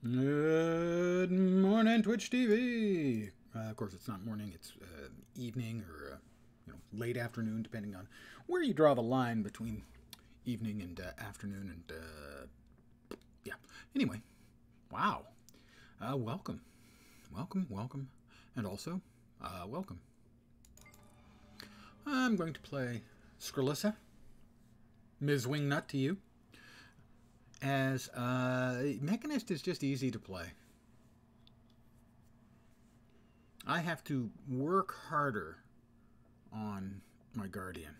Good morning, Twitch TV. Of course, it's not morning; it's evening or late afternoon, depending on where you draw the line between evening and afternoon. And yeah. Anyway, wow. Welcome, welcome, and also welcome. I'm going to play Skrillissa, Ms. Wingnut to you. As Mechanist is just easy to play. I have to work harder on my Guardian.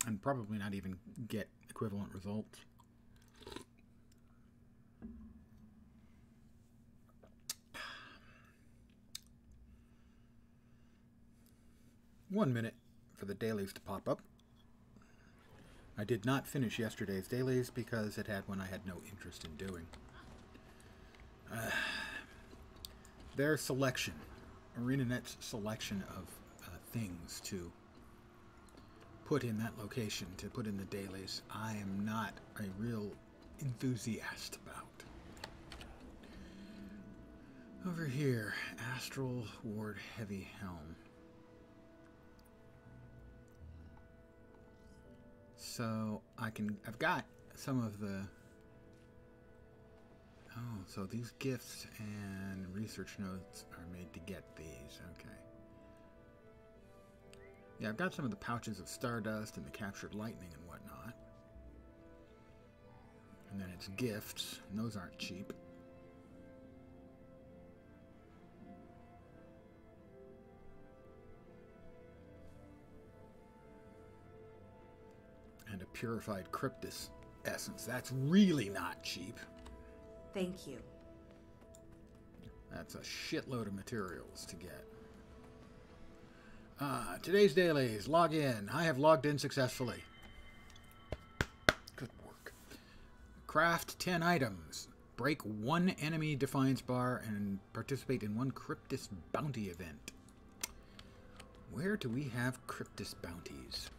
And probably not even get equivalent results. One minute for the dailies to pop up. I did not finish yesterday's dailies because it had one I had no interest in doing. Their selection, ArenaNet's selection of things to put in that location, to put in the dailies, I am not a real enthusiast about. Over here, Astral Ward Heavy Helm. So I've got some of the, so these gifts and research notes are made to get these, okay. Yeah, I've got some of the pouches of Stardust and the Captured Lightning and whatnot. And then it's gifts, and those aren't cheap. And a purified Cryptus essence. That's really not cheap. Thank you. That's a shitload of materials to get. Today's dailies. Log in. I have logged in successfully. Good work. Craft 10 items. Break 1 enemy defiance bar and participate in 1 Cryptus bounty event. Where do we have Cryptus bounties?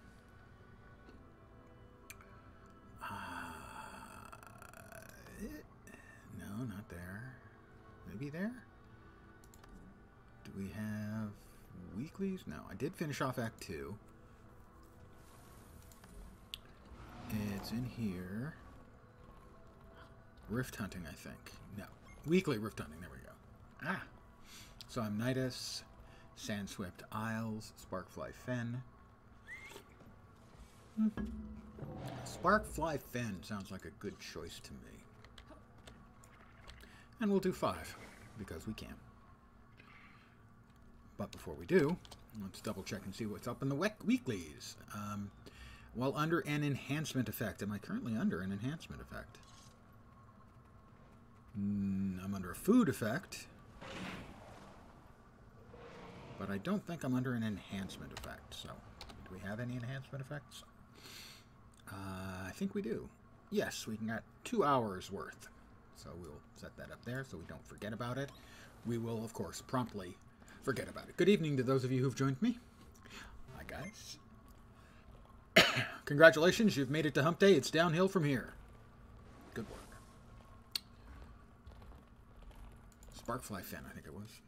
No, not there. Maybe there? Do we have weeklies? No, I did finish off Act 2. It's in here. Rift hunting, I think. No. Weekly rift hunting, there we go. Ah! So I'm Nidus, Sandswept Isles, Sparkfly Fen. Sparkfly Fen sounds like a good choice to me. And we'll do 5, because we can. But before we do, let's double check and see what's up in the weeklies. While under an enhancement effect. Am I currently under an enhancement effect? I'm under a food effect. But I don't think I'm under an enhancement effect. So, do we have any enhancement effects? I think we do. Yes, we got 2 hours worth. So we'll set that up there so we don't forget about it. We will, of course, promptly forget about it. Good evening to those of you who've joined me. Hi, guys. Congratulations, you've made it to Hump Day. It's downhill from here. Good work. Sparkfly Fen, I think it was.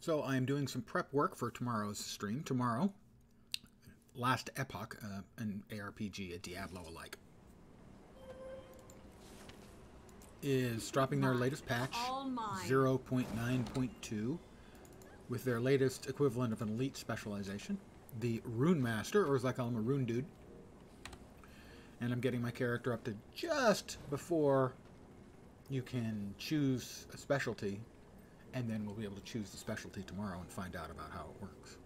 So I am doing some prep work for tomorrow's stream. Tomorrow, Last Epoch, an ARPG, a Diablo-alike, is dropping their latest patch, 0.9.2, with their latest equivalent of an elite specialization, the Rune Master, or as I call him, a Rune Dude. And I'm getting my character up to just before you can choose a specialty. And then we'll be able to choose the specialty tomorrow and find out about how it works.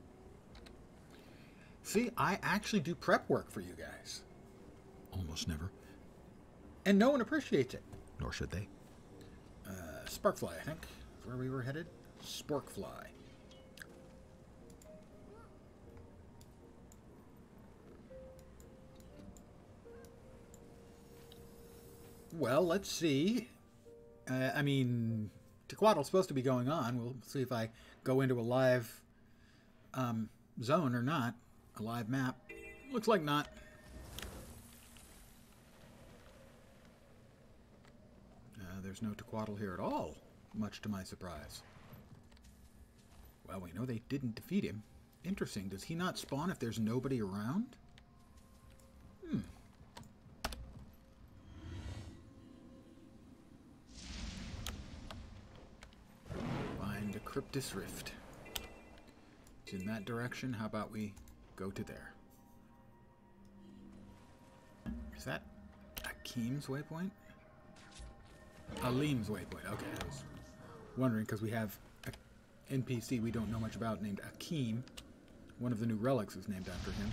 See, I actually do prep work for you guys. Almost never. And no one appreciates it. Nor should they. Sparkfly, I think, is where we were headed. Sporkfly. Well, let's see. I mean, Tequattle's supposed to be going on. We'll see if I go into a live zone or not. A live map. Looks like not. There's no Tequattle here at all, much to my surprise. Well, we know they didn't defeat him. Interesting. Does he not spawn if there's nobody around? Find a Cryptus Rift. It's in that direction. How about we go to there? Is that Akeem's waypoint? Aleem's waypoint. Okay, I was wondering because we have an NPC we don't know much about named Akeem. One of the new relics is named after him.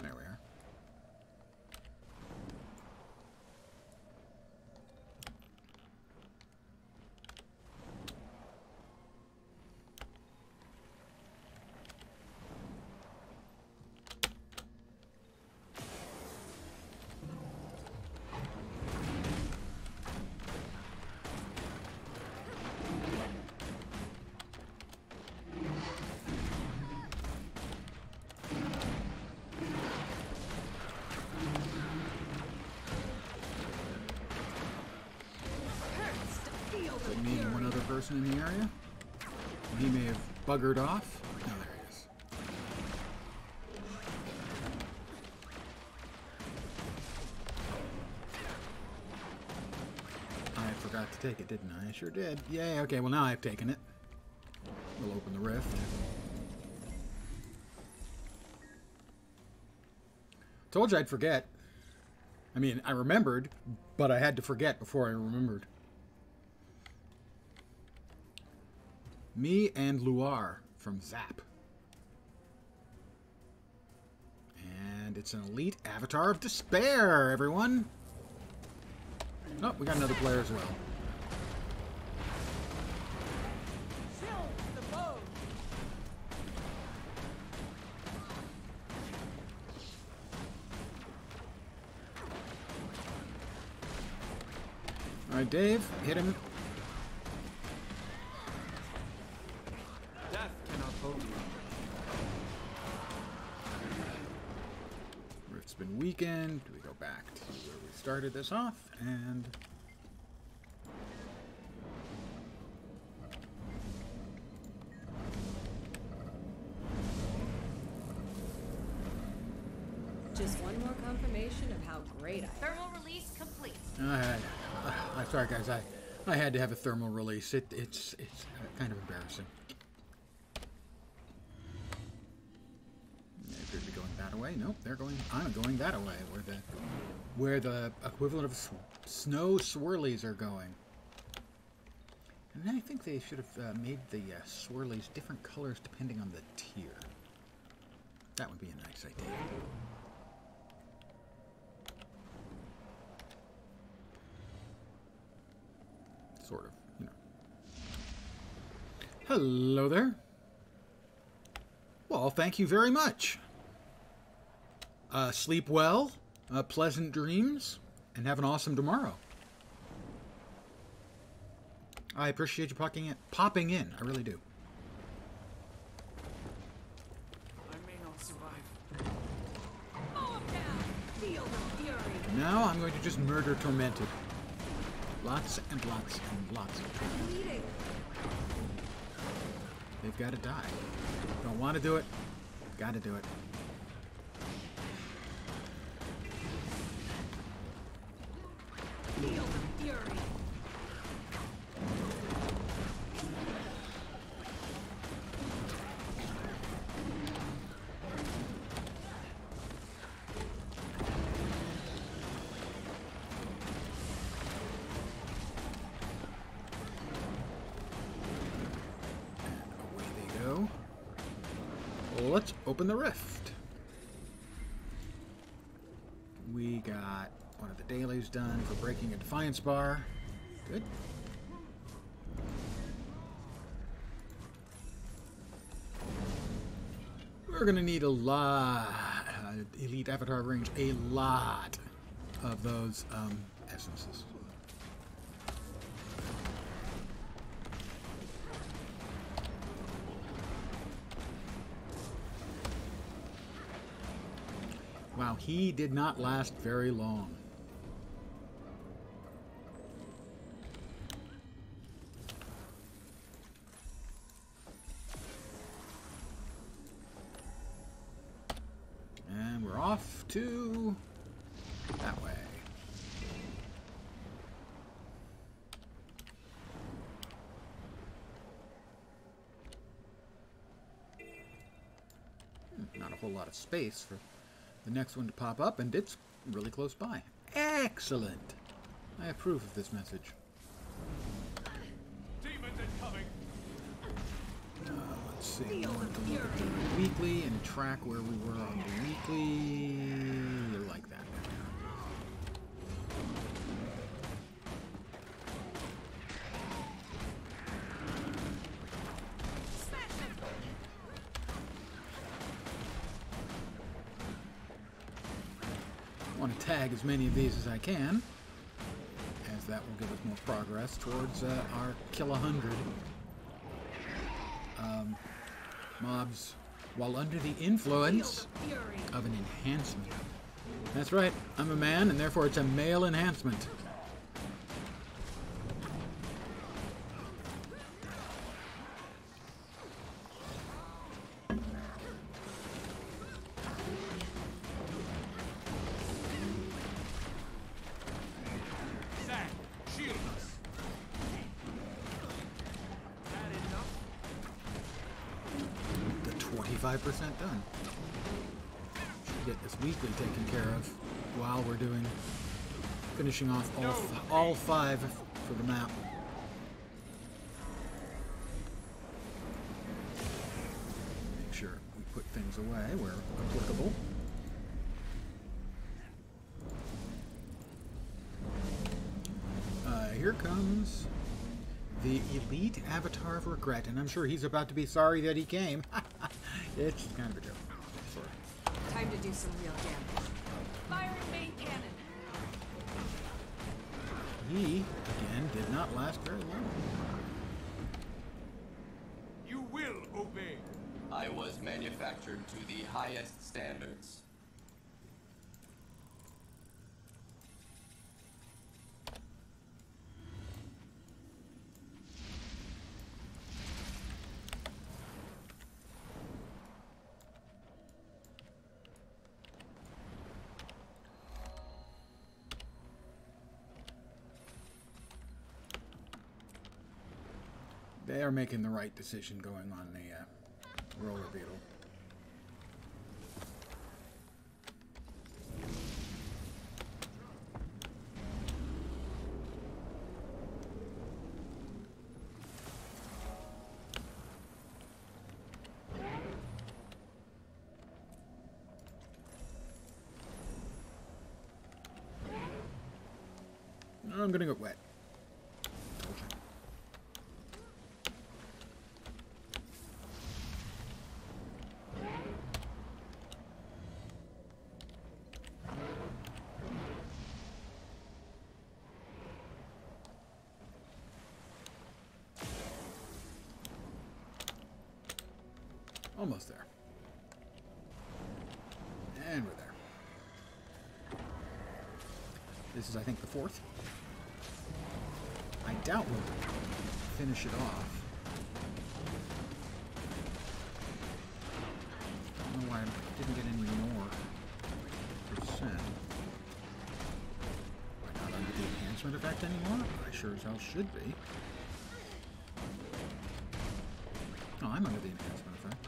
There we are. Me and one other person in the area. He may have buggered off. Oh, there he is. I forgot to take it, didn't I? I sure did. Yay, okay, well now I've taken it. We'll open the rift. Told you I'd forget. I mean, I remembered, but I had to forget before I remembered. Me and Luar from Zap. And it's an elite avatar of despair, everyone. Oh, we got another player as well. All right, Dave, hit him. Rift's been weakened. We go back to where we started this off, and just one more confirmation of how great I am. Thermal release complete. I'm sorry, guys. I had to have a thermal release. It's kind of embarrassing. They appear to be going that way. Nope, they're going. I'm going that way. Where the equivalent of snow swirlies are going. And then I think they should have made the swirlies different colors depending on the tier. That would be a nice idea. Sort of, you know. Hello there. Well, thank you very much. Sleep well, pleasant dreams, and have an awesome tomorrow. I appreciate you popping in. I really do. I may not survive. Now I'm going to just murder Tormented. Lots and lots and lots of Tormented. They've got to die. Don't want to do it. Got to do it. Feel the fury. Let's open the rift. We got one of the dailies done for breaking a Defiance bar. Good. We're going to need a lot, elite avatar range, a lot of those essences. Wow, he did not last very long. And we're off to that way. Not a whole lot of space for the next one to pop up, and it's really close by. Excellent! I approve of this message. Demons incoming. Let's see. I want to look at the weekly and track where we were on the weekly. Like that. I want to tag as many of these as I can, as that will give us more progress towards our kill 100 mobs while under the influence of an enhancement. That's right, I'm a man, and therefore it's a male enhancement. Shield us. That enough? The 25% done. Should get this weekly taken care of while we're doing finishing off all 5 for the map. Make sure we put things away where applicable. Here comes the elite avatar of regret, and I'm sure he's about to be sorry that he came. It's kind of a joke. Sorry. Time to do some real damage. Firing main cannon. He, again, did not last very long. You will obey. I was manufactured to the highest standards. They are making the right decision going on the roller beetle. I'm gonna get wet. Almost there. And we're there. This is, I think, the 4th. I doubt we'll finish it off. I don't know why I didn't get any more percent. Am I not under the enhancement effect anymore? I sure as hell should be. Oh, I'm under the enhancement effect.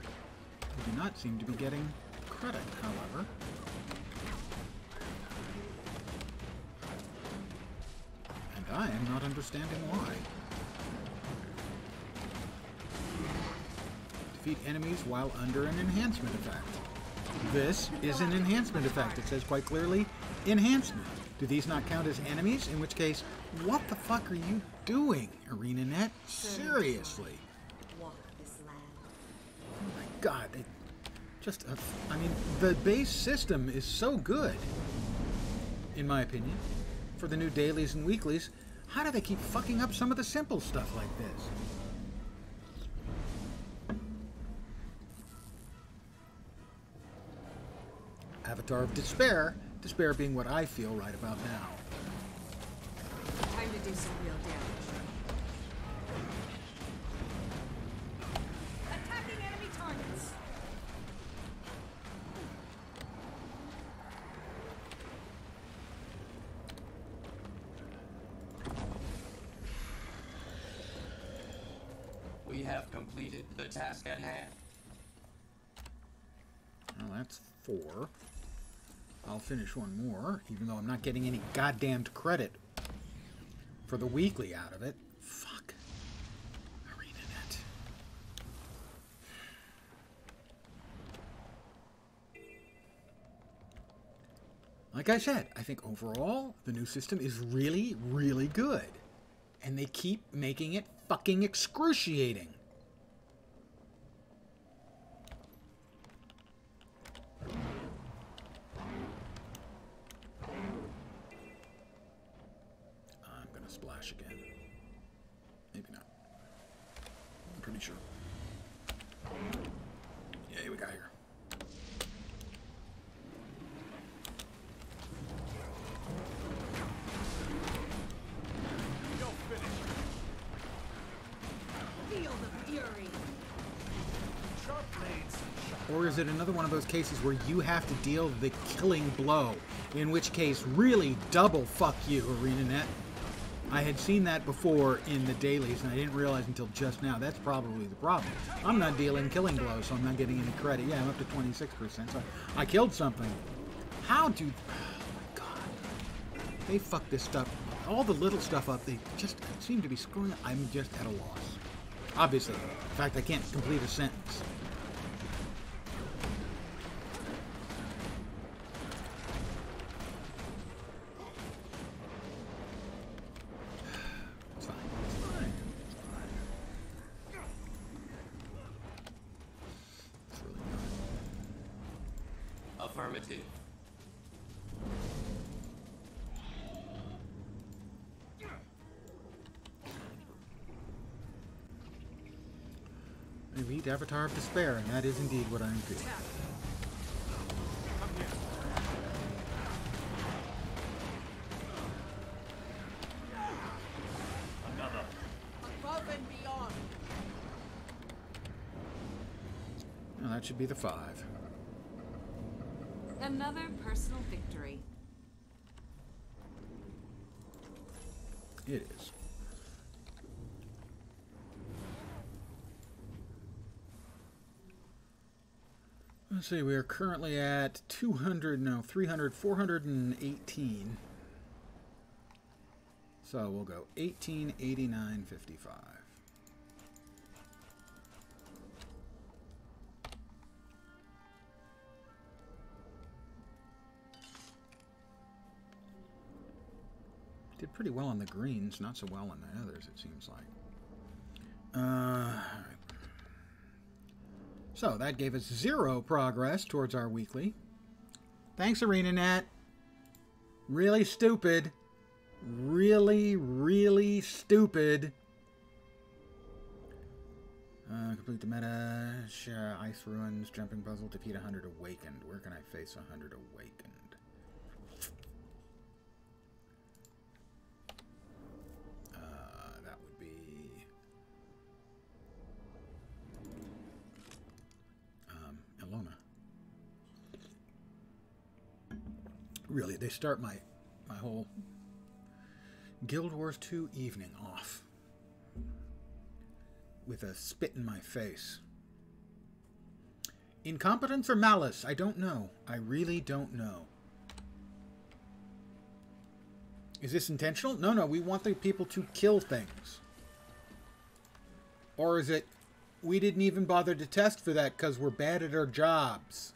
I do not seem to be getting credit, however. And I am not understanding why. Defeat enemies while under an enhancement effect. This is an enhancement effect. It says quite clearly, enhancement. Do these not count as enemies? In which case, what the fuck are you doing, ArenaNet? Seriously. Walk this land. Oh my god, Just, I mean, the base system is so good, in my opinion, for the new dailies and weeklies. How do they keep fucking up some of the simple stuff like this? Avatar of Despair. Despair being what I feel right about now. Time to do some real damage. Attacking enemy targets. We have completed the task at hand. Well, that's 4. I'll finish one more, even though I'm not getting any goddamned credit for the weekly out of it. Fuck. ArenaNet. Like I said, I think overall, the new system is really, really good. And they keep making it fucking excruciating. I'm gonna splash again. Maybe not. I'm pretty sure. Yeah, we got here. You'll finish. Feel the fury. Sharp blades. Or is it another one of those cases where you have to deal the killing blow? In which case, really double fuck you, ArenaNet. I had seen that before in the dailies, and I didn't realize until just now. That's probably the problem. I'm not dealing killing blows, so I'm not getting any credit. Yeah, I'm up to 26%, so I killed something. How do... Oh, my God. They fuck this stuff, all the little stuff up, they just seem to be screwing. I'm just at a loss. Obviously. In fact, I can't complete a sentence. It's fine. It's fine. It's fine. It's really not. Affirmative. Elite Avatar of Despair, and that is indeed what I'm feeling. Come here. Another. Above and beyond. Well, that should be the 5. Another personal victory. It is. Let's see, we are currently at 418. So we'll go 1889.55. Did pretty well on the greens, not so well on the others, it seems like. So that gave us 0 progress towards our weekly. Thanks, ArenaNet. Really stupid. Really, really stupid. Complete the meta. Ice ruins. Jumping puzzle. Defeat 100 awakened. Where can I face 100 awakened? That would be... Elona. Really, they start my whole Guild Wars 2 evening off with a spit in my face. Incompetence or malice? I don't know. I really don't know. Is this intentional? No, we want the people to kill things. Or is it, we didn't even bother to test for that because we're bad at our jobs?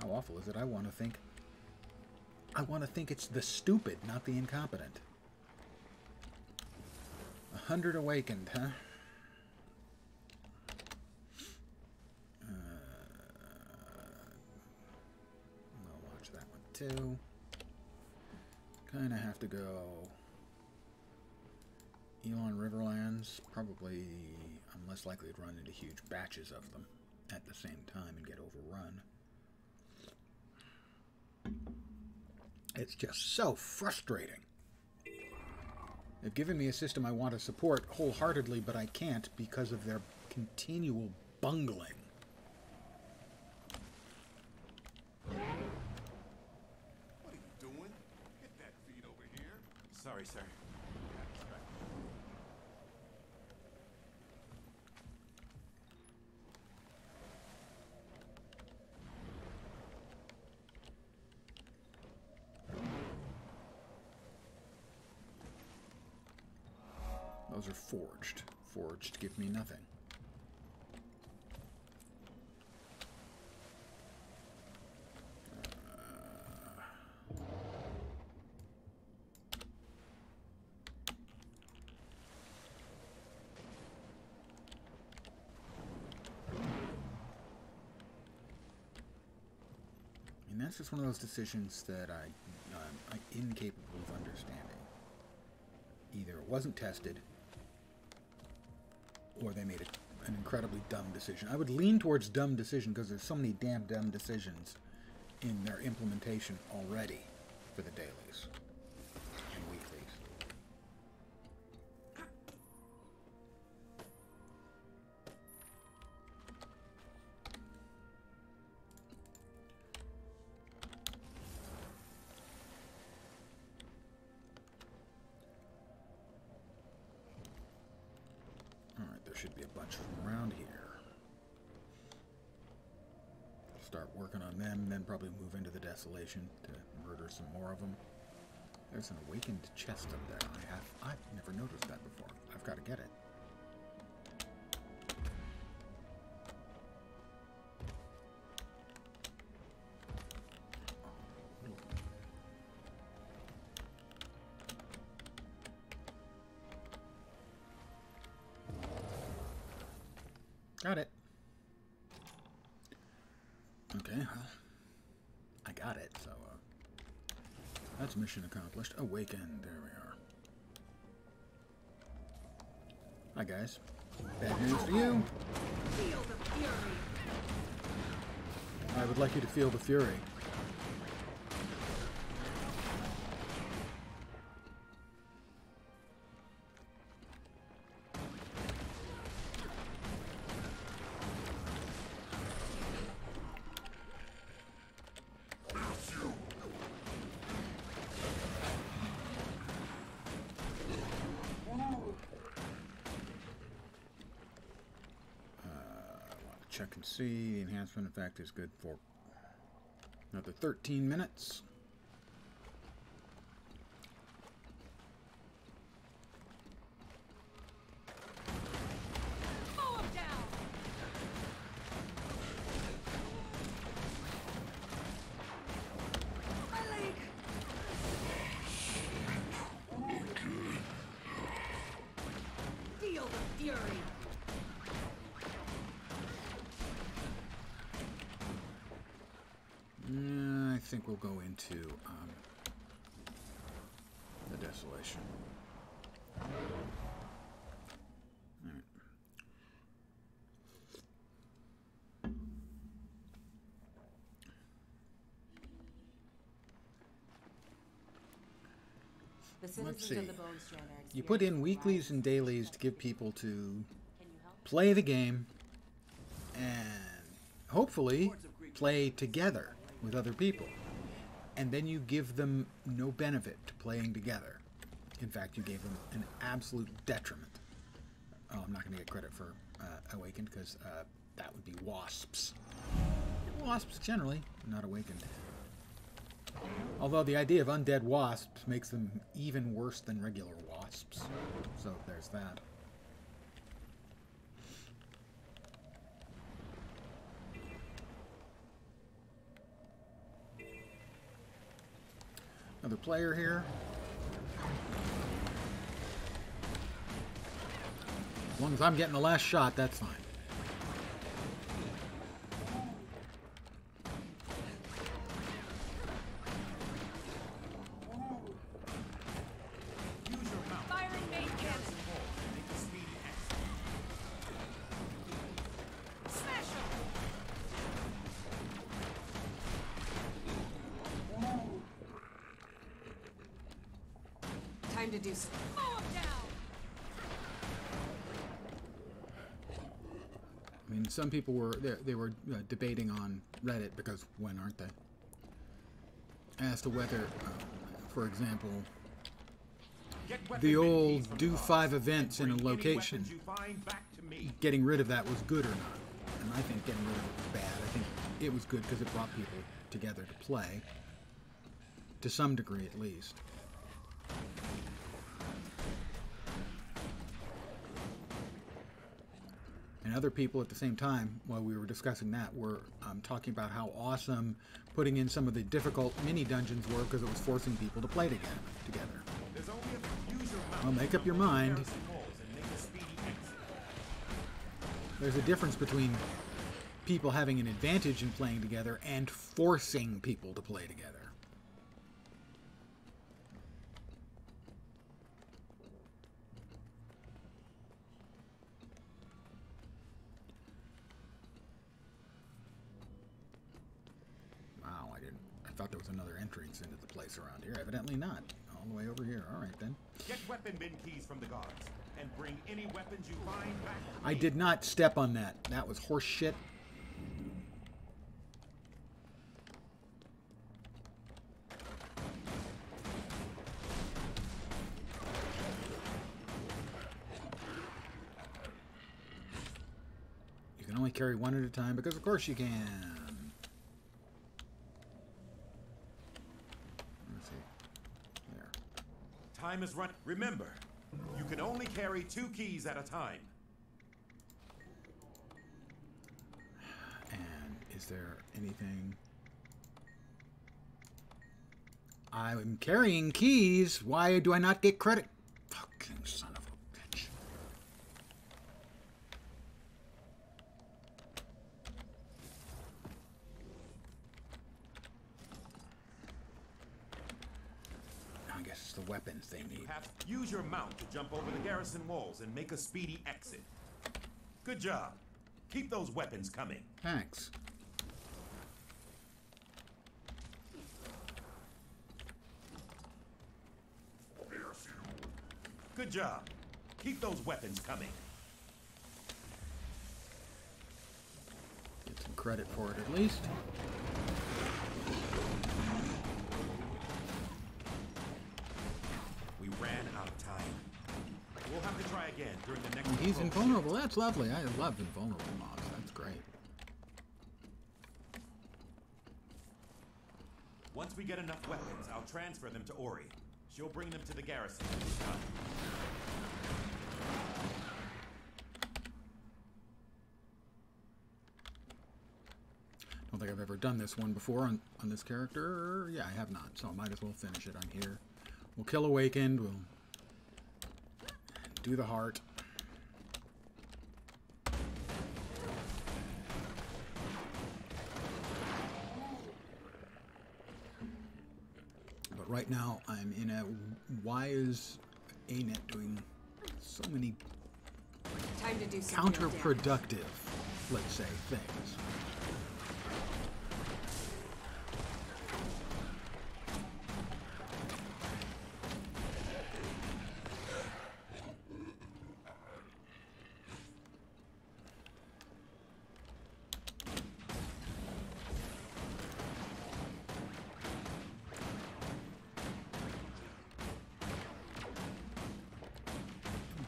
How awful is it? I want to think it's the stupid, not the incompetent. 100 awakened, huh? to. Kind of have to go Elon Riverlands. Probably, I'm less likely to run into huge batches of them at the same time and get overrun. It's just so frustrating. They've given me a system I want to support wholeheartedly, but I can't because of their continual bungling. What are you doing? Get that feed over here. Sorry, sir. Those are forged. Forged give me nothing. And that's just one of those decisions that I'm incapable of understanding. Either it wasn't tested, or they made an incredibly dumb decision. I would lean towards dumb decision because there's so many damn dumb decisions in their implementation already for the dailies and weeklies. Should be a bunch of them around here. Start working on them, then probably move into the desolation to murder some more of them. There's an awakened chest up there. I've never noticed that before. I've got to get it. Got it. Okay, well, I got it, so that's mission accomplished. Awakened, there we are. Hi guys. Bad news for you. Feel the fury. I would like you to feel the fury. Check and see. The enhancement effect is good for another 13 minutes. Mow him down. My leg. Feel the fury. I think we'll go into the desolation. All right. Let's see. You put in weeklies and dailies to give people to play the game and hopefully play together with other people. And then you give them no benefit to playing together. In fact, you gave them an absolute detriment. Oh, I'm not going to get credit for Awakened because that would be wasps. Wasps generally, not Awakened. Although the idea of undead wasps makes them even worse than regular wasps. So there's that. Another player here. As long as I'm getting the last shot, that's fine. Time to do some. Mow 'em down! I mean, some people were they were debating on Reddit because when aren't they? As to whether, for example, the old do 5 events in a location, getting rid of that was good or not. And I think getting rid of it was bad. I think it was good because it brought people together to play, to some degree at least. And other people at the same time, while we were discussing that, were talking about how awesome putting in some of the difficult mini-dungeons were because it was forcing people to play together. Well, make up your mind. There's a difference between people having an advantage in playing together and forcing people to play together. I thought there was another entrance into the place around here. Evidently not. All the way over here. All right, then. Get weapon bin keys from the guards and bring any weapons you find back to me. I did not step on that. That was horse shit. You can only carry one at a time because of course you can. Time is run. Remember, you can only carry 2 keys at a time. And is there anything? I'm carrying keys. Why do I not get credit? Fucking son of a bitch. I guess it's the weapons they need. Use your mount to jump over the garrison walls and make a speedy exit. Good job. Keep those weapons coming. Thanks. Good job. Keep those weapons coming. Get some credit for it at least. We ran out of time. We'll have to try again during the next. He's invulnerable. That's lovely. I love invulnerable mobs. That's great. Once we get enough weapons, I'll transfer them to Ori. She'll bring them to the garrison when it's done. I don't think I've ever done this one before on this character. Yeah, I have not, so I might as well finish it on here. We'll kill Awakened. We'll do the heart. But right now, I'm in a... Why is ANET doing so many Time to do some real damage. counterproductive, let's say, things?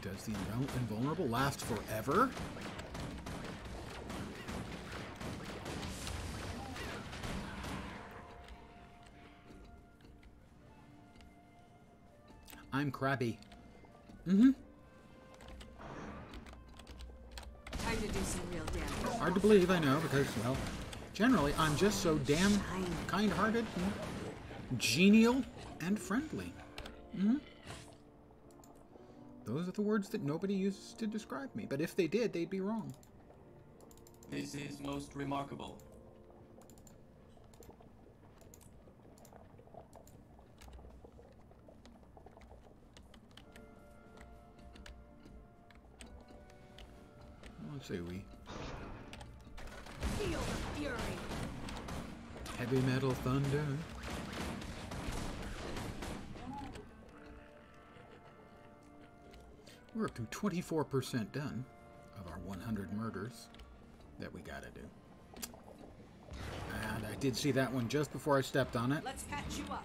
Does the invulnerable last forever? I'm crabby. Time to do some real damage. Hard to believe, I know, because, well, generally I'm just so damn kind-hearted, and genial, and friendly. Those are the words that nobody uses to describe me, but if they did, they'd be wrong. This is most remarkable. Let's see, we... Feel the fury! Heavy metal thunder. We're up to 24% done of our 100 murders that we gotta do. And I did see that one just before I stepped on it. Let's patch you up.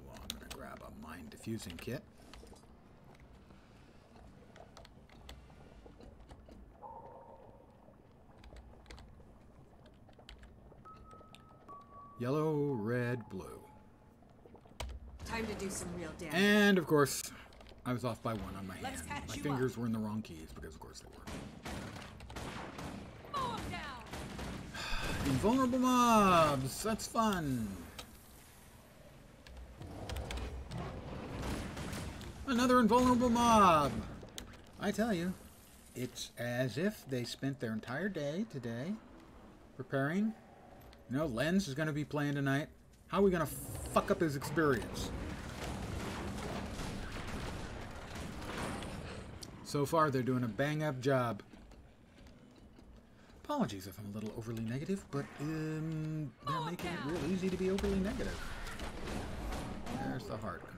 Well, I'm gonna grab a mine diffusing kit. Yellow, red, blue. Time to do some real damage. And, of course, I was off by one on my hand. Let's patch My you fingers up. were in the wrong keys, because of course they were. Mow 'em down. Invulnerable mobs! That's fun! Another invulnerable mob! I tell you, it's as if they spent their entire day today preparing. You know, Lens is going to be playing tonight. How are we going to fuck up his experience? So far, they're doing a bang-up job. Apologies if I'm a little overly negative, but they're making it real easy to be overly negative. There's the heart complete.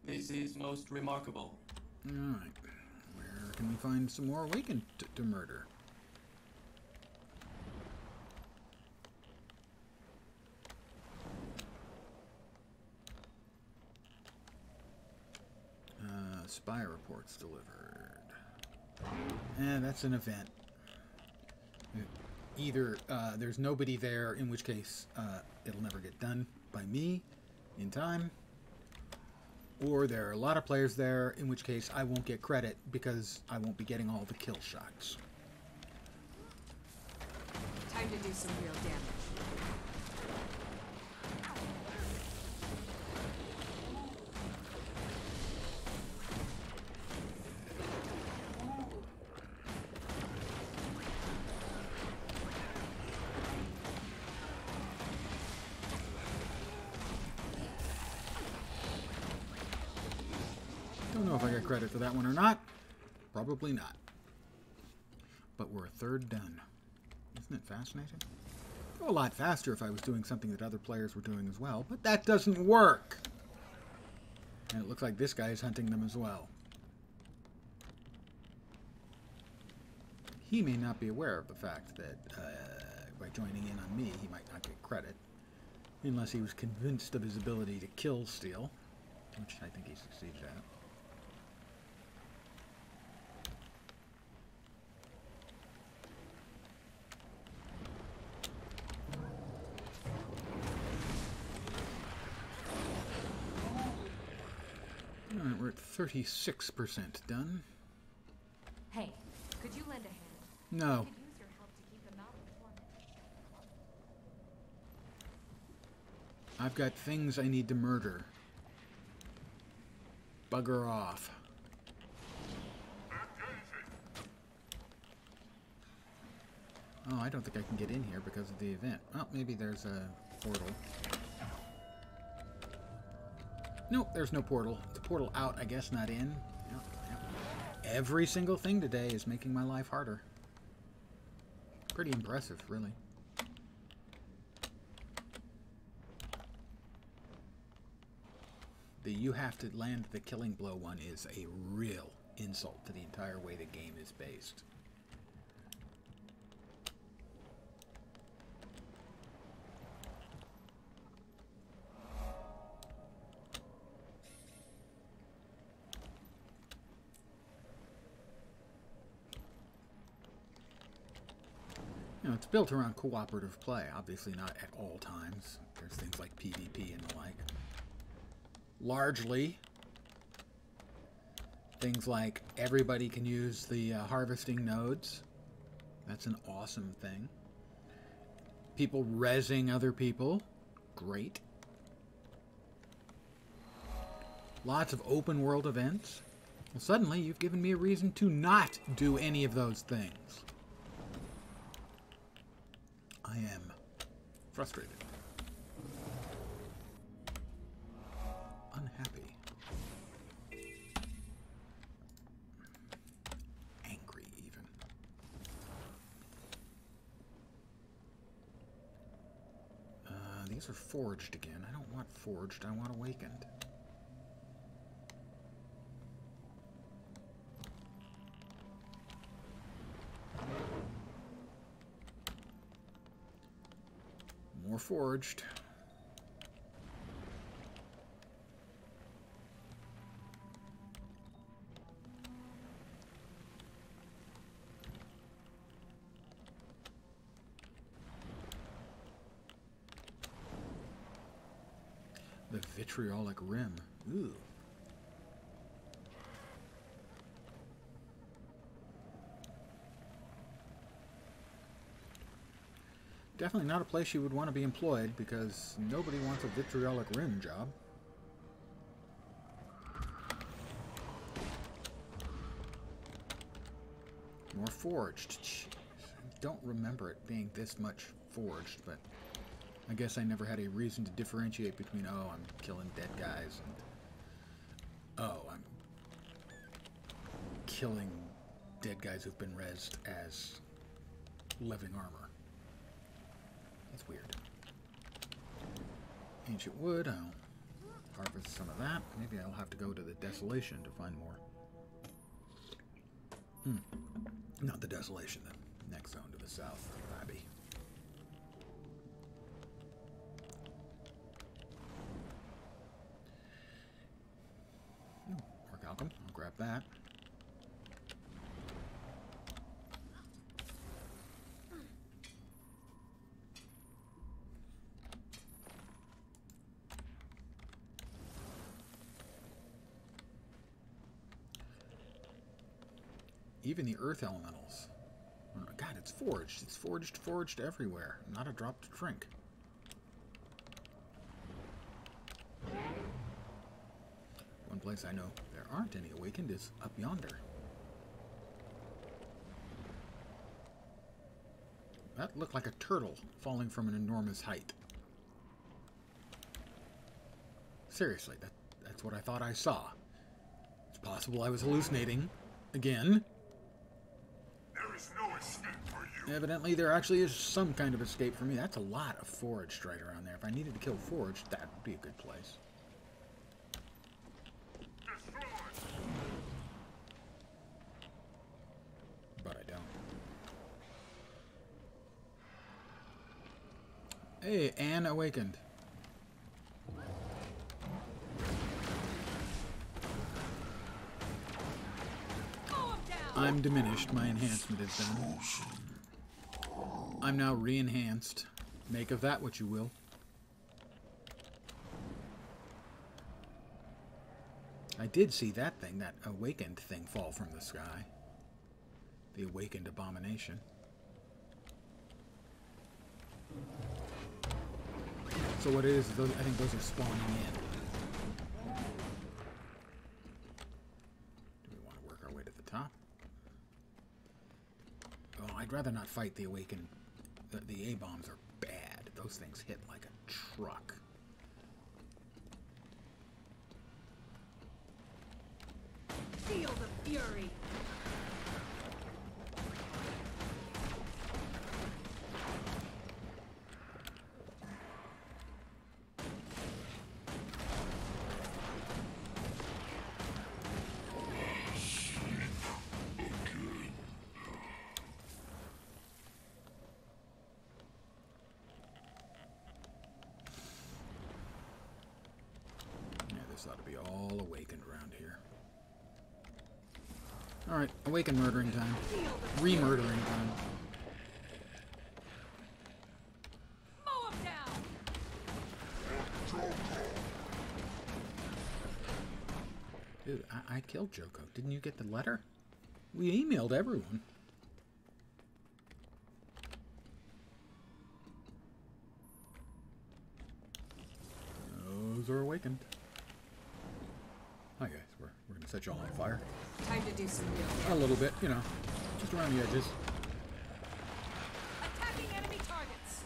This is most remarkable. Alright. Where can we find some more awakened to murder? Spy reports delivered. And that's an event. Either there's nobody there, in which case it'll never get done by me in time, or there are a lot of players there, in which case I won't get credit because I won't be getting all the kill shots. Time to do some real damage. Don't know if I get credit for that one or not. Probably not. But we're a third done. Isn't it fascinating? Go a lot faster if I was doing something that other players were doing as well, but that doesn't work. And it looks like this guy is hunting them as well. He may not be aware of the fact that by joining in on me, he might not get credit. Unless he was convinced of his ability to kill Steel, which I think he succeeded at. Alright, we're at 36% done. Hey, could you lend a hand? No. I could use your help to keep them out of the torment. I've got things I need to murder. Bugger off. Oh, I don't think I can get in here because of the event. Well, maybe there's a portal. Nope, there's no portal. It's a portal out, I guess, not in. Yep, yep. Every single thing today is making my life harder. Pretty impressive, really. The you have to land the killing blow one is a real insult to the entire way the game is based. You know, it's built around cooperative play, obviously not at all times. There's things like PvP and the like. Largely, things like everybody can use the harvesting nodes. That's an awesome thing. People rezzing other people. Great. Lots of open world events. Well, suddenly you've given me a reason to not do any of those things. I am frustrated. Unhappy. Angry, even. These are forged again. I don't want forged, I want awakened. More forged. The vitriolic rim. Ooh. Definitely not a place you would want to be employed, because nobody wants a vitriolic rim job. More forged. Jeez. I don't remember it being this much forged, but I guess I never had a reason to differentiate between, oh, I'm killing dead guys, and oh, I'm killing dead guys who've been rezzed as living armor. That's weird. Ancient wood, I'll harvest some of that. Maybe I'll have to go to the Desolation to find more. Not the Desolation, the next zone to the south, Abbey. Orichalcum, I'll grab that. Even the earth elementals. Oh, God, it's forged. It's forged everywhere. Not a drop to drink. One place I know there aren't any awakened is up yonder. That looked like a turtle falling from an enormous height. Seriously, that's what I thought I saw. It's possible I was hallucinating again. There is no escape for you. Evidently, there actually is some kind of escape for me. That's a lot of forged right around there. If I needed to kill forged, that would be a good place. But I don't. Hey, Anne awakened. I'm diminished. My enhancement is done. I'm now re-enhanced. Make of that what you will. I did see that thing, that awakened thing, fall from the sky. The awakened abomination. So what it is, those, I think those are spawning in. Do we want to work our way to the top? Oh, I'd rather not fight the awakened. The A-bombs are bad. Those things hit like a truck. Feel the fury. This ought to be all awakened around here. Alright, awaken murdering time. Re-murdering time. Mow him down. Dude, I killed Joko. Didn't you get the letter? We emailed everyone. Those are awakened. Hi guys, we're gonna set you all on fire. Time to do some real A damage. little bit, you know, just around the edges. Attacking enemy targets.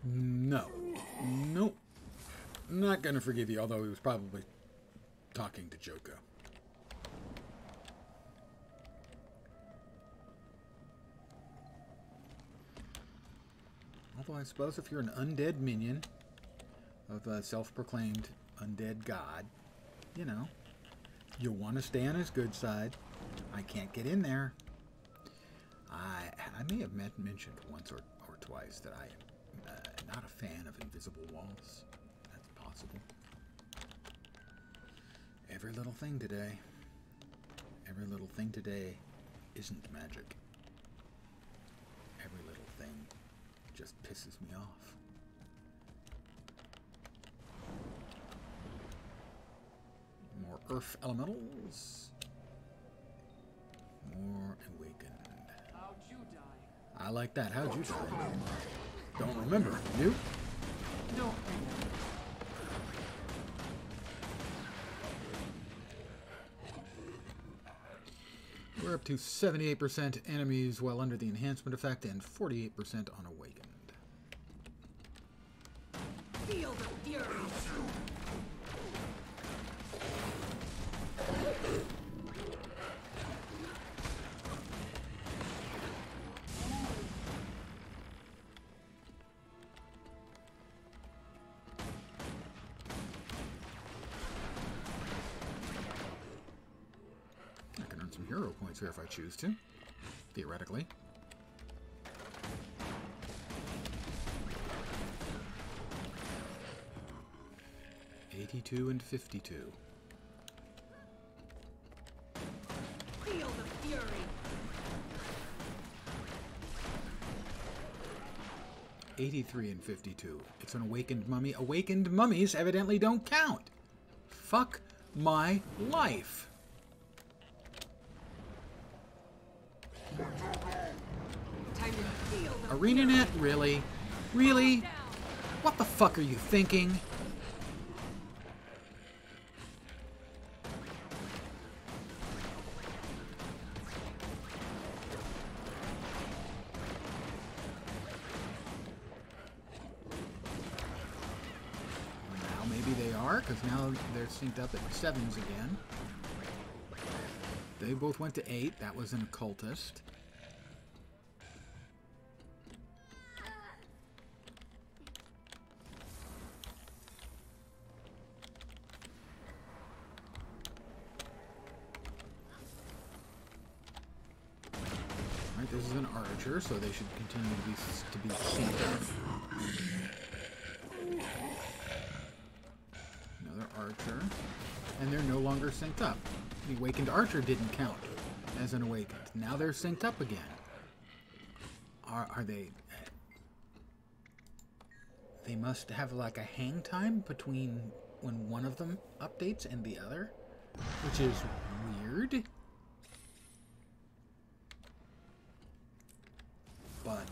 No. Nope. Not gonna forgive you, although he was probably talking to Joko. Although I suppose if you're an undead minion of a self-proclaimed undead god, you know, you want to stay on his good side. I can't get in there. I may have mentioned once or twice that I am not a fan of invisible walls. That's possible. Every little thing today. Every little thing today isn't magic. Every little thing just pisses me off. More earth elementals. More awakened. How'd you die? I like that. How'd you die? Don't remember. You? Don't We're up to 78% enemies while under the enhancement effect and 48% on awakened. feel the fury. I can earn some hero points here if I choose to, theoretically. $82 and $52. Feel the fury. $83 and $52. It's an awakened mummy. Awakened mummies evidently don't count. Fuck my life. Time to feel the ArenaNet, really? Really? What the fuck are you thinking? Now maybe they are, because now they're synced up at 7s again. They both went to 8. That was an occultist. Right, this is an archer, so they should continue to be synced up. Another archer, and they're no longer synced up. The awakened archer didn't count as an awakened. Now they're synced up again. Are they? They must have like a hang time between when one of them updates and the other, which is weird. But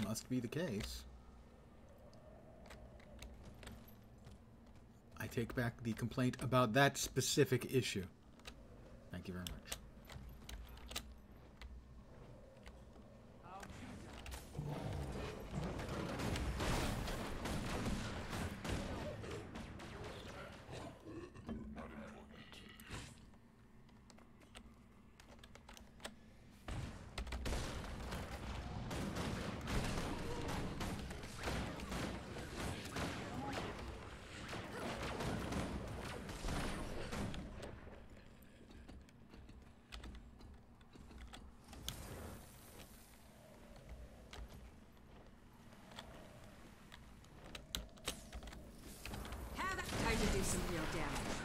must be the case. I take back the complaint about that specific issue. Thank you very much. Time to do some real damage.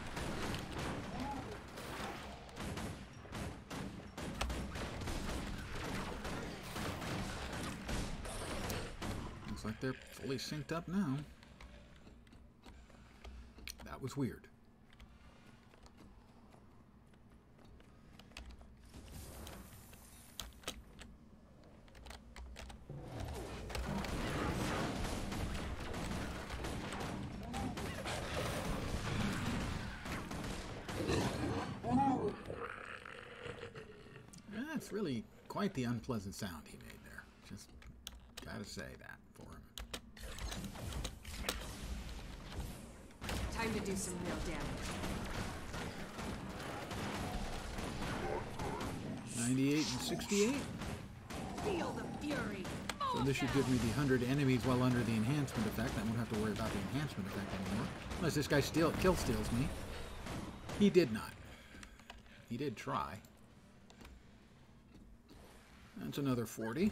Looks like they're fully synced up now. That was weird. That's really quite the unpleasant sound he made there. Just gotta say that for him. Time to do some real damage. 98 and 68. Feel the fury. So this should give me the 100 enemies while under the enhancement effect. I won't have to worry about the enhancement effect anymore. Unless this guy kill steals me. He did not. He did try. That's another 40.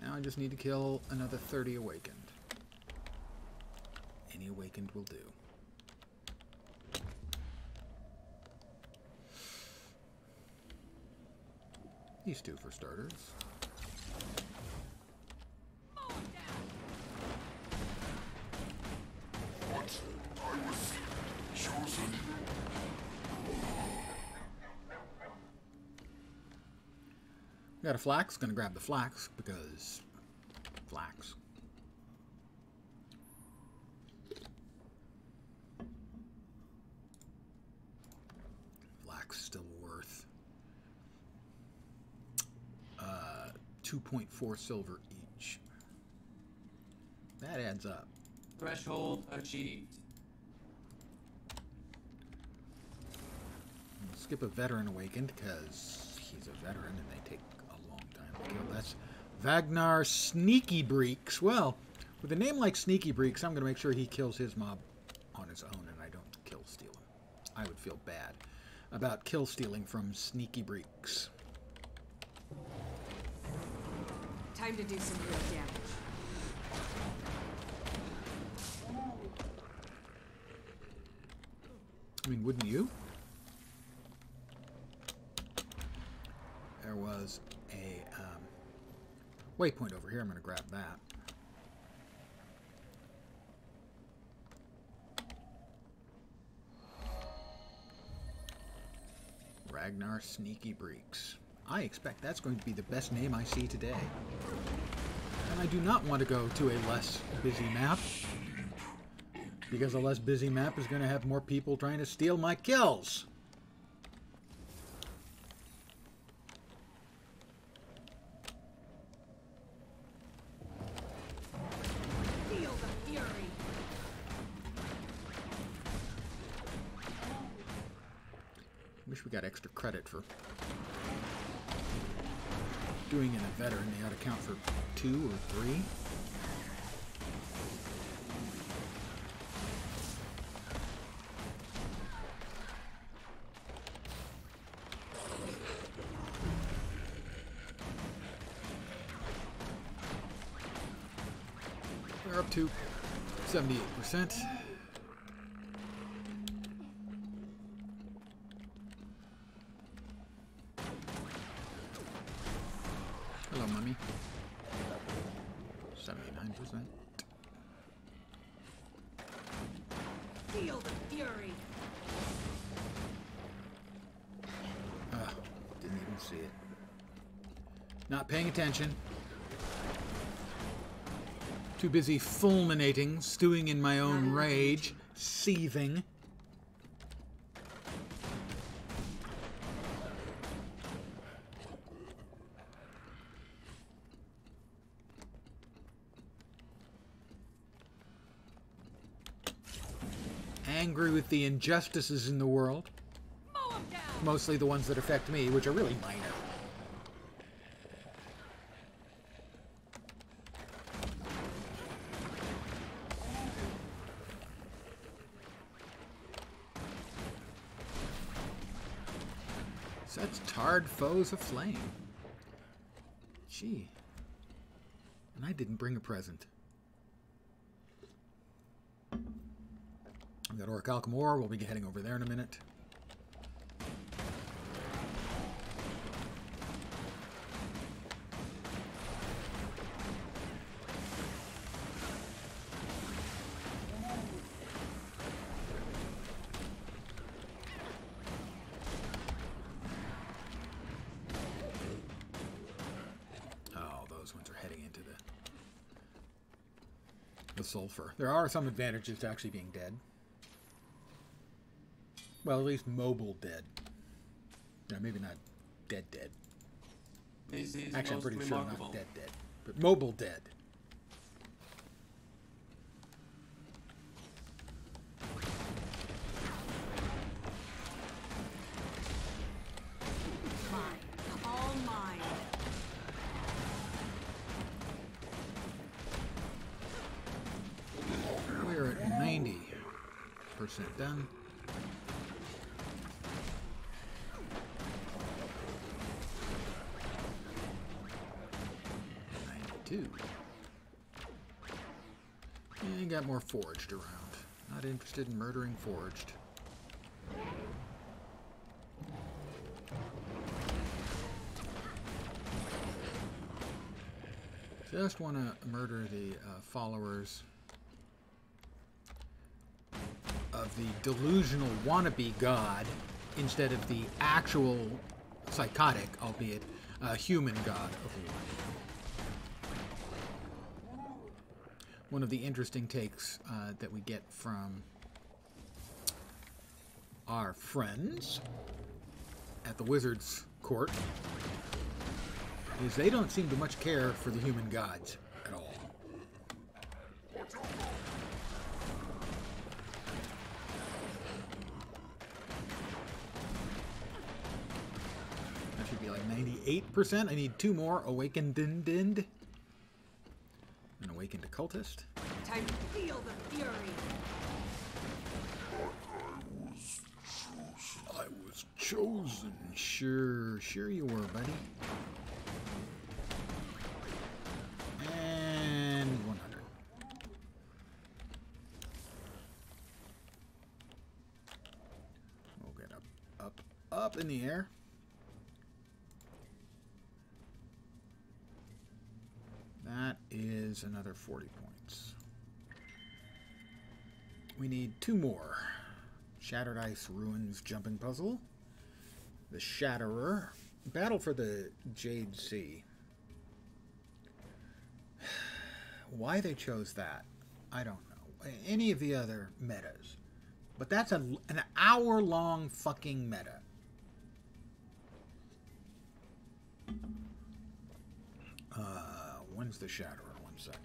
Now I just need to kill another 30 awakened. Any awakened will do. These two for starters. What? I was chosen. Got a flax. Gonna grab the flax because flax. Flax still worth 2.4 silver each. That adds up. Threshold achieved. I'll skip a veteran awakened because he's a veteran and they take a long time to kill. That's Vagnar Sneaky Breeks. Well, with a name like Sneaky Breeks, I'm going to make sure he kills his mob on his own and I don't kill steal him. I would feel bad about kill stealing from Sneaky Breeks. Time to do some real damage. I mean, wouldn't you? There was a waypoint over here. I'm going to grab that. Ragnar Sneaky Breeks. I expect that's going to be the best name I see today. And I do not want to go to a less busy map, because a less busy map is going to have more people trying to steal my kills. Feel the fury. Wish we got extra credit for doing in a veteran. They ought to count for 2 or 3. We're up to 78%. Hello, Mummy. 79%. Feel the fury. Didn't even see it. Not paying attention. Too busy fulminating, stewing in my own rage, seething. Angry with the injustices in the world. Mow 'em down. Mostly the ones that affect me, which are really minor. Sets tarred foes aflame. Gee. And I didn't bring a present. We've got Orc Alchemore. We'll be heading over there in a minute. Oh, those ones are heading into the sulfur. There are some advantages to actually being dead. Well, at least mobile dead. Yeah, maybe not dead. This is Actually, I'm most pretty sure remarkable. not dead. But mobile dead. Mine. All mine. We're at 90% done. Two. Yeah, you got more forged around. Not interested in murdering forged. Just want to murder the followers of the delusional wannabe god instead of the actual psychotic, albeit human god of war. One of the interesting takes that we get from our friends at the Wizards' Court is they don't seem to much care for the human gods at all. That should be like 98%. I need 2 more. Awakened Dind. An awakened cultist. Time to feel the fury. I was chosen. Sure you were, buddy. And 100. We'll get up in the air. That is another 40 points. We need 2 more. Shattered Ice Ruins Jumping Puzzle. The Shatterer. Battle for the Jade Sea. Why they chose that, I don't know. Any of the other metas. But that's an hour-long fucking meta. When's the Shatterer? 1 second.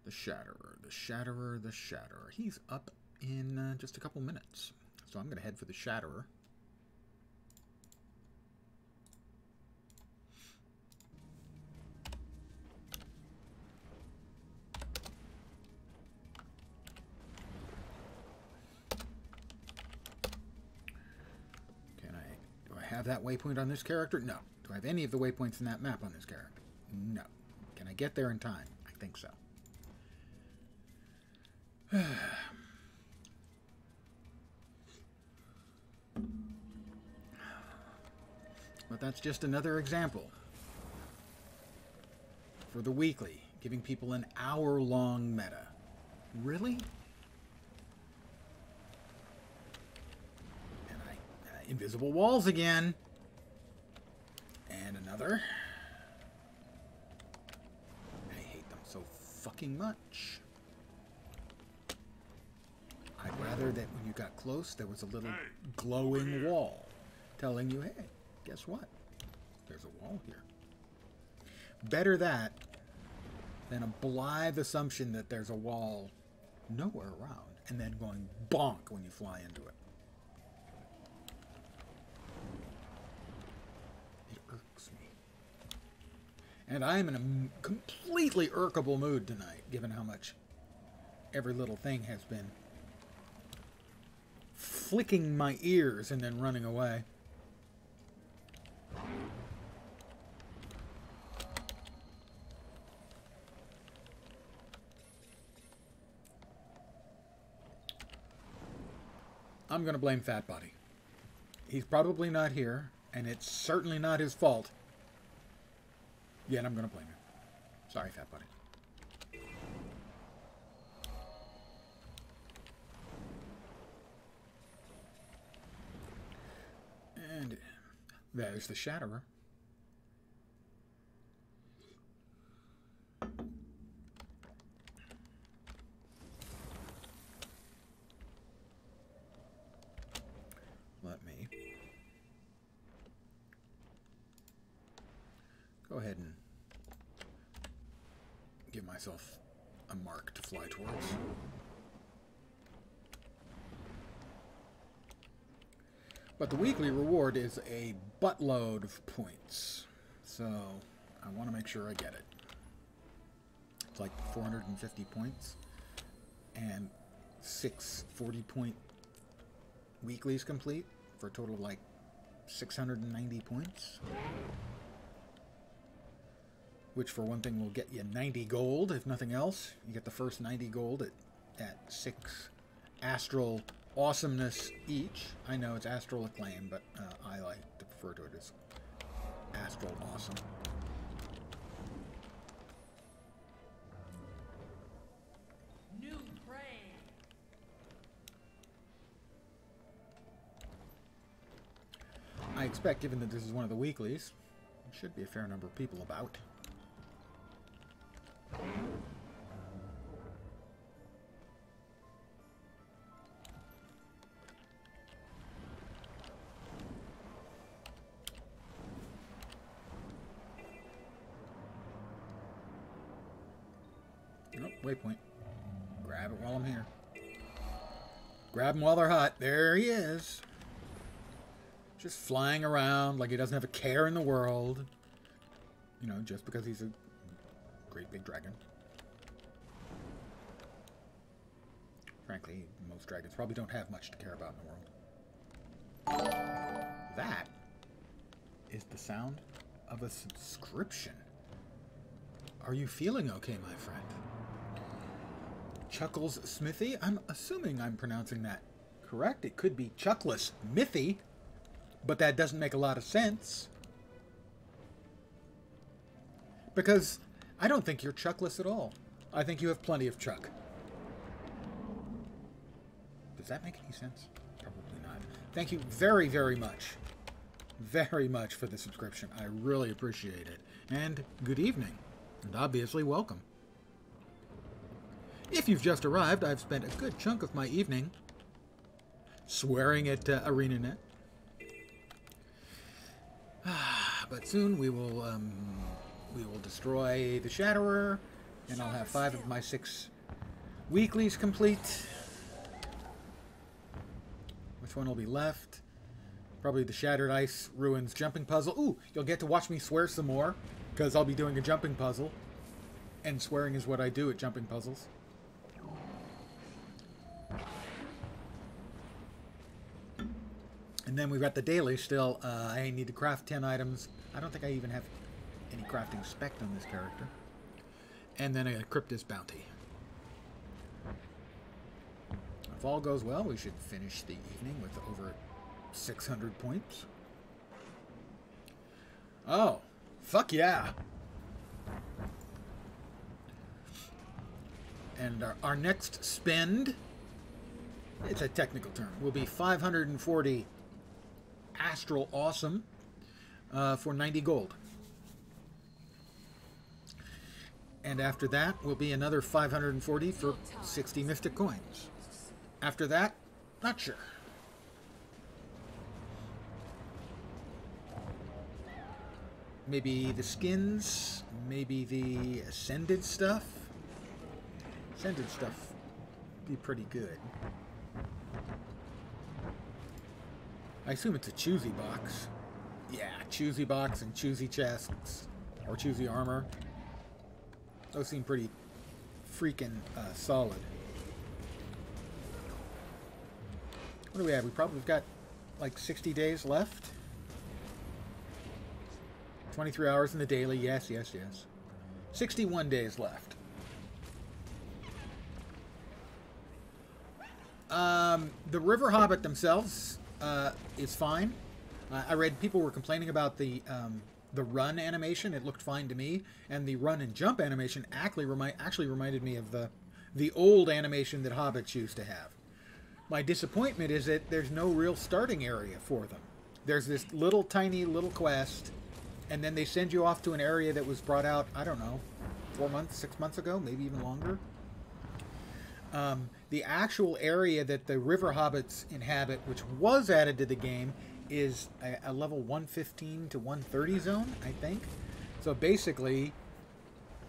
The Shatterer, the Shatterer, the Shatterer. He's up in just a couple minutes. So I'm going to head for the Shatterer. Do I have that waypoint on this character? No. Do I have any of the waypoints in that map on this character? No. Can I get there in time? I think so. But that's just another example for the weekly, giving people an hour-long meta. Really? And invisible walls again. And another. I hate them so fucking much. I'd rather that when you got close, there was a little glowing wall telling you, hey, guess what? There's a wall here. Better that than a blithe assumption that there's a wall nowhere around and then going bonk when you fly into it. It irks me. And I am in a completely irkable mood tonight, given how much every little thing has been flicking my ears and then running away. I'm going to blame Fat Body. He's probably not here, and it's certainly not his fault. Yet I'm going to blame him. Sorry, Fat Body. And There's the Shatterer. Let me go ahead and give myself a mark to fly towards. But the weekly reward is a buttload of points, so I want to make sure I get it. It's like 450 points and 6 40-point weeklies complete for a total of like 690 points. Which for one thing will get you 90 gold, if nothing else. You get the first 90 gold at 6 astral awesomeness each. I know it's astral acclaim, but I like to refer to it as astral awesome. New prey. I expect, given that this is one of the weeklies, there should be a fair number of people about. Oh, waypoint. Grab it while I'm here. Grab them while they're hot. There he is. Just flying around like he doesn't have a care in the world. You know, just because he's a great big dragon. Frankly, most dragons probably don't have much to care about in the world. That is the sound of a subscription. Are you feeling okay, my friend? Chuckles Smithy? I'm assuming I'm pronouncing that correct. It could be Chuckless Mithy, but that doesn't make a lot of sense. Because I don't think you're Chuckless at all. I think you have plenty of Chuck. Does that make any sense? Probably not. Thank you very, very much. Very much for the subscription. I really appreciate it. And good evening. And obviously welcome. If you've just arrived, I've spent a good chunk of my evening swearing at ArenaNet. But soon we will destroy the Shatterer, and I'll have 5 of my 6 weeklies complete. Which one will be left? Probably the Shattered Ice Ruins jumping puzzle. Ooh, you'll get to watch me swear some more, because I'll be doing a jumping puzzle. And swearing is what I do at jumping puzzles. And then we've got the daily still. I need to craft 10 items. I don't think I even have any crafting spec on this character. And then a Cryptus bounty. If all goes well, we should finish the evening with over 600 points. Oh, fuck yeah. And our next spend, it's a technical term, will be 540 Astral Awesome for 90 gold. And after that will be another 540 for 60 Mystic Coins. After that, not sure. Maybe the skins, maybe the Ascended stuff. Ascended stuff would be pretty good. I assume it's a choosy box. Yeah, choosy box and choosy chests. Or choosy armor. Those seem pretty freaking solid. What do we have? We've got like 60 days left. 23 hours in the daily. Yes, yes, yes. 61 days left. The River Hobbit themselves is fine. I read people were complaining about the run animation. It looked fine to me, and the run and jump animation actually reminded me of the old animation that Hobbits used to have. My disappointment is that there's no real starting area for them. there's this little tiny little quest, and then they send you off to an area that was brought out, I don't know, 4 months, 6 months ago, maybe even longer. The actual area that the river hobbits inhabit, which was added to the game, is a level 115 to 130 zone, I think. So basically,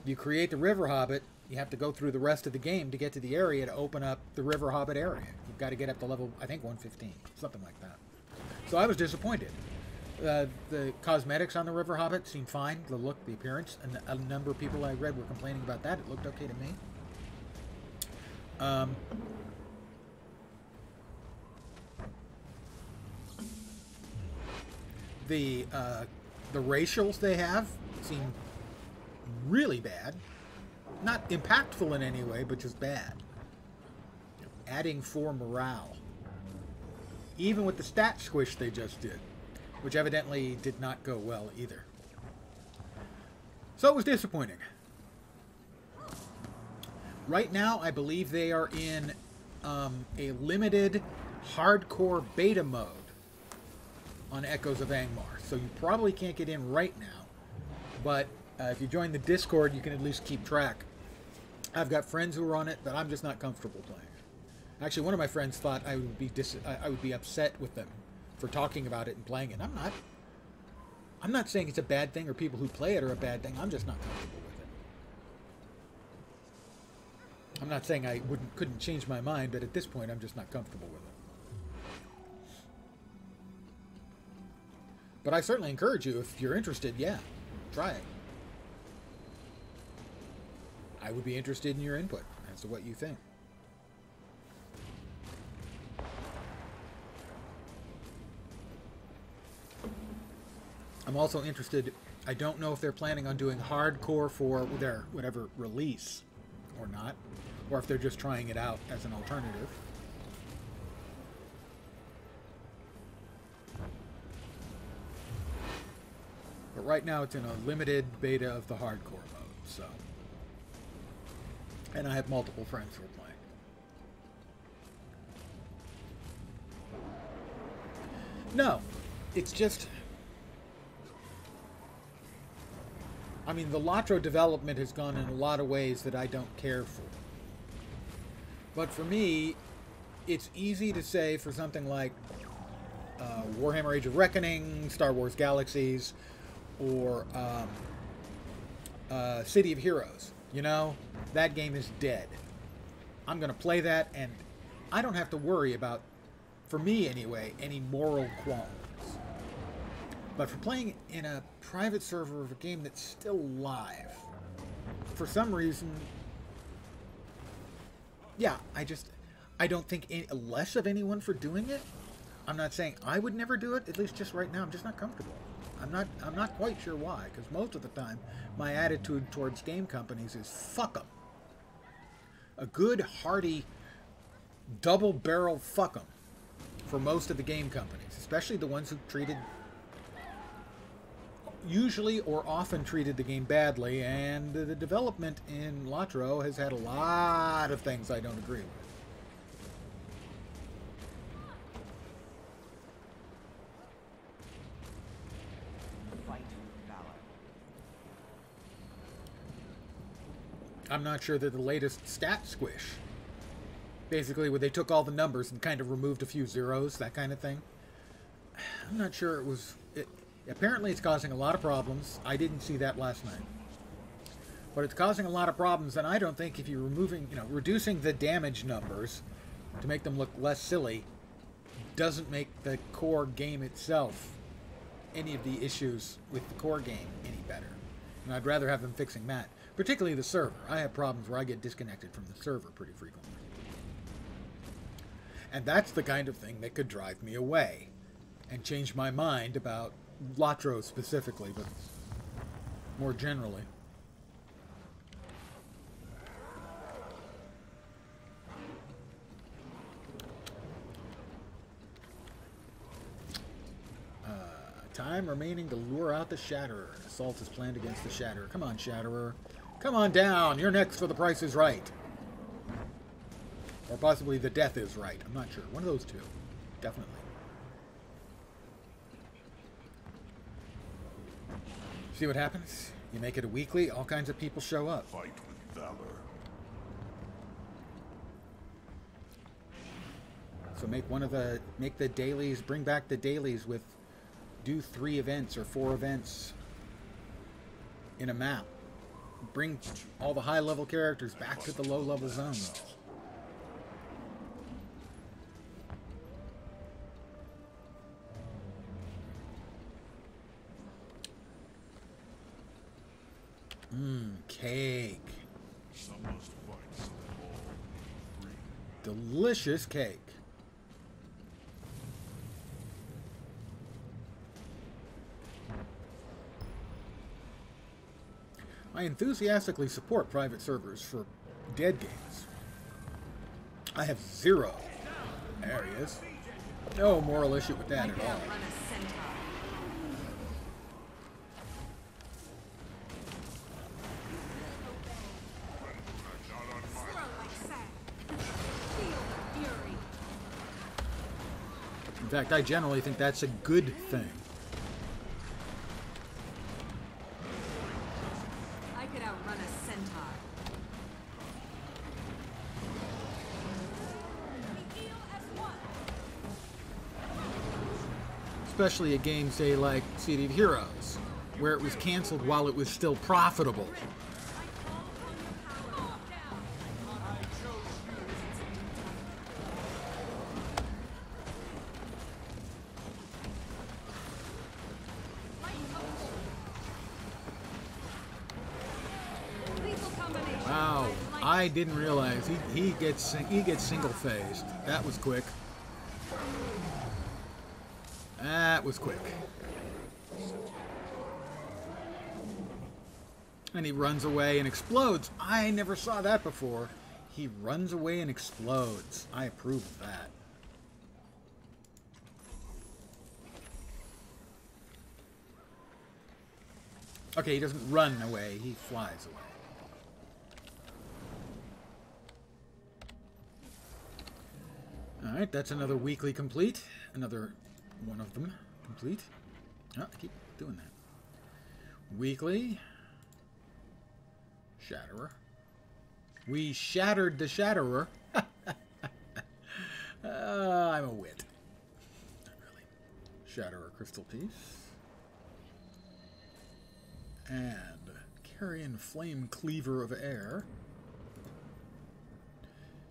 you create the river hobbit, you have to go through the rest of the game to get to the area to open up the river hobbit area. You've got to get up to level, I think, 115, something like that. So I was disappointed. The cosmetics on the river hobbit seemed fine, the look, the appearance, and a number of people I read were complaining about that. It looked okay to me. The racials they have seem really bad. Not impactful in any way, but just bad. Adding 4 morale. Even with the stat squish they just did, which evidently did not go well either. So it was disappointing. Right now, I believe they are in a limited hardcore beta mode on Echoes of Angmar. So you probably can't get in right now. But if you join the Discord, you can at least keep track. I've got friends who are on it, but I'm just not comfortable playing. Actually, one of my friends thought I would be upset with them for talking about it and playing it. I'm not. I'm not saying it's a bad thing or people who play it are a bad thing. I'm just not comfortable with it. I'm not saying I couldn't change my mind, but at this point, I'm just not comfortable with it. But I certainly encourage you, if you're interested, yeah, try it. I would be interested in your input as to what you think. I'm also interested, I don't know if they're planning on doing hardcore for their whatever release or not, or if they're just trying it out as an alternative. But right now it's in a limited beta of the hardcore mode, so. And I have multiple friends who are playing. No, it's just... I mean, the Latro development has gone in a lot of ways that I don't care for. But for me, it's easy to say for something like Warhammer Age of Reckoning, Star Wars Galaxies, or City of Heroes. You know, that game is dead. I'm going to play that, and I don't have to worry about, for me anyway, any moral qualms. But for playing in a private server of a game that's still live, for some reason, yeah, I don't think any less of anyone for doing it. I'm not saying I would never do it, at least just right now, I'm just not comfortable. I'm not quite sure why, because most of the time, my attitude towards game companies is fuck them. A good, hearty, double-barrel fuck them for most of the game companies, especially the ones who usually or often treated the game badly, and the development in Latro has had a lot of things I don't agree with. I'm not sure that the latest stat squish, basically where they took all the numbers and kind of removed a few zeros, that kind of thing, I'm not sure it was... Apparently it's causing a lot of problems. I didn't see that last night. But it's causing a lot of problems, and I don't think if you're reducing the damage numbers to make them look less silly doesn't make the core game itself, any of the issues with the core game, any better. And I'd rather have them fixing that. Particularly the server. I have problems where I get disconnected from the server pretty frequently. And that's the kind of thing that could drive me away and change my mind about Latro specifically, but more generally. Time remaining to lure out the Shatterer. An assault is planned against the Shatterer. Come on, Shatterer. Come on down. You're next for the Price is Right. Or possibly the Death is Right. I'm not sure. One of those two. Definitely. See what happens? You make it a weekly, all kinds of people show up. Fight with valor. So make the dailies, bring back the dailies with, do 3 events or 4 events in a map. Bring all the high-level characters back to the low-level zones. Cake. Some must fight, some all free. Delicious cake. I enthusiastically support private servers for dead games. I have 0. There he is. No moral issue with that at all. Run a centaur. Swirl like sand. Feel the fury. In fact, I generally think that's a good thing. I could outrun a centaur. We heal as one. Especially a game, say, like City of Heroes, where it was canceled while it was still profitable. Lethal combination. Wow, I didn't realize he gets single phased. That was quick. That was quick. And he runs away and explodes. I never saw that before. He runs away and explodes. I approve of that. Okay, he doesn't run away. He flies away. Alright, that's another weekly complete. Another one of them complete. Oh, I keep doing that. Weekly. Shatterer. We shattered the Shatterer. I'm a wit. Not really. Shatterer crystal piece. And Carrion Flame Cleaver of Air.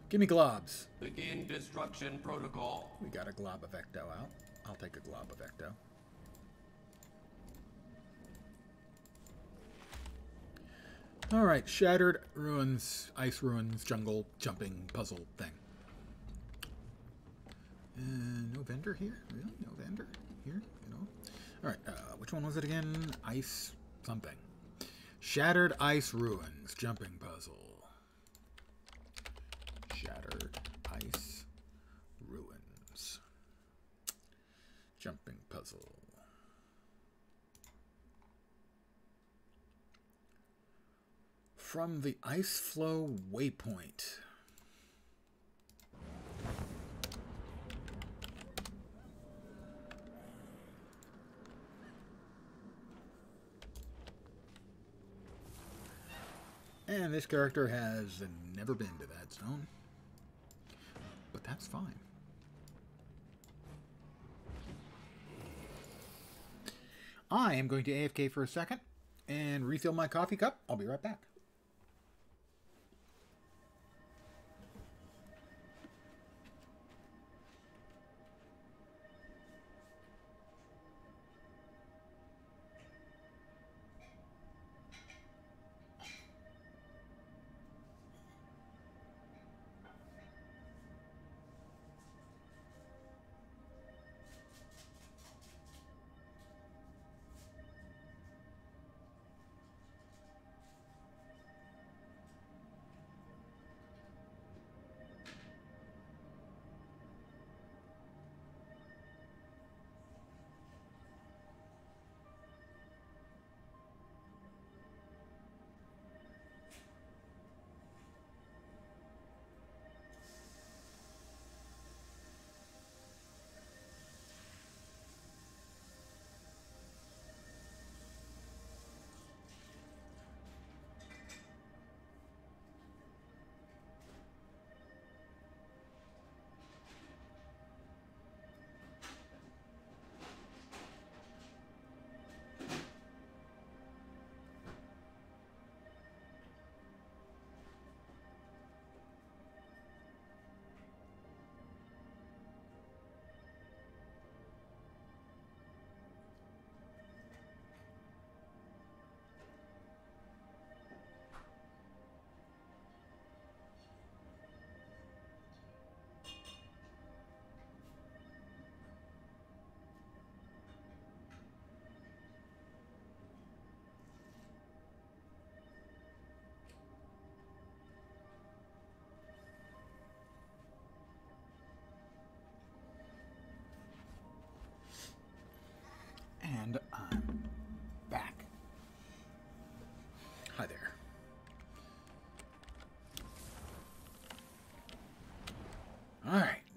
Give me globs. Begin destruction protocol. We got a glob of Ecto out. I'll take a glob of Ecto. Alright, Shattered Ruins, Ice Ruins, Jungle, Jumping, Puzzle thing. No vendor here? Really? No vendor here? You know? Alright, which one was it again? Ice something. Shattered Ice Ruins, Jumping Puzzle. Shattered Ice Ruins. Jumping Puzzle. From the Ice Flow Waypoint. And this character has never been to that zone. But that's fine. I am going to AFK for a second and refill my coffee cup. I'll be right back.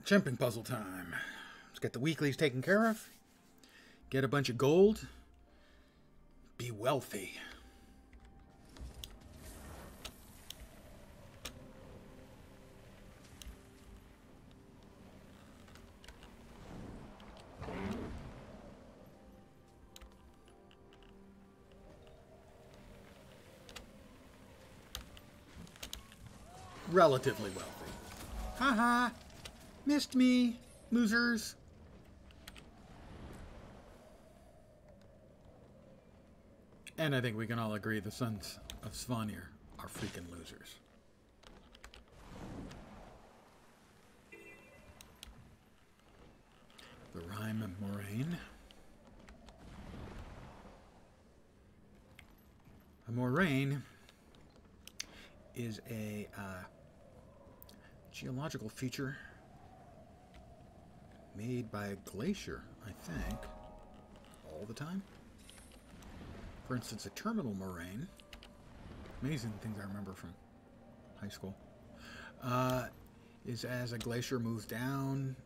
Jumping puzzle time. Let's get the weeklies taken care of. Get a bunch of gold. Be wealthy. Relatively wealthy. Haha. Missed me, losers. And I think we can all agree the sons of Svanir are freaking losers. The Rime Moraine. A moraine is a geological feature made by a glacier, I think, all the time. For instance, a terminal moraine, amazing things I remember from high school, is as a glacier moves down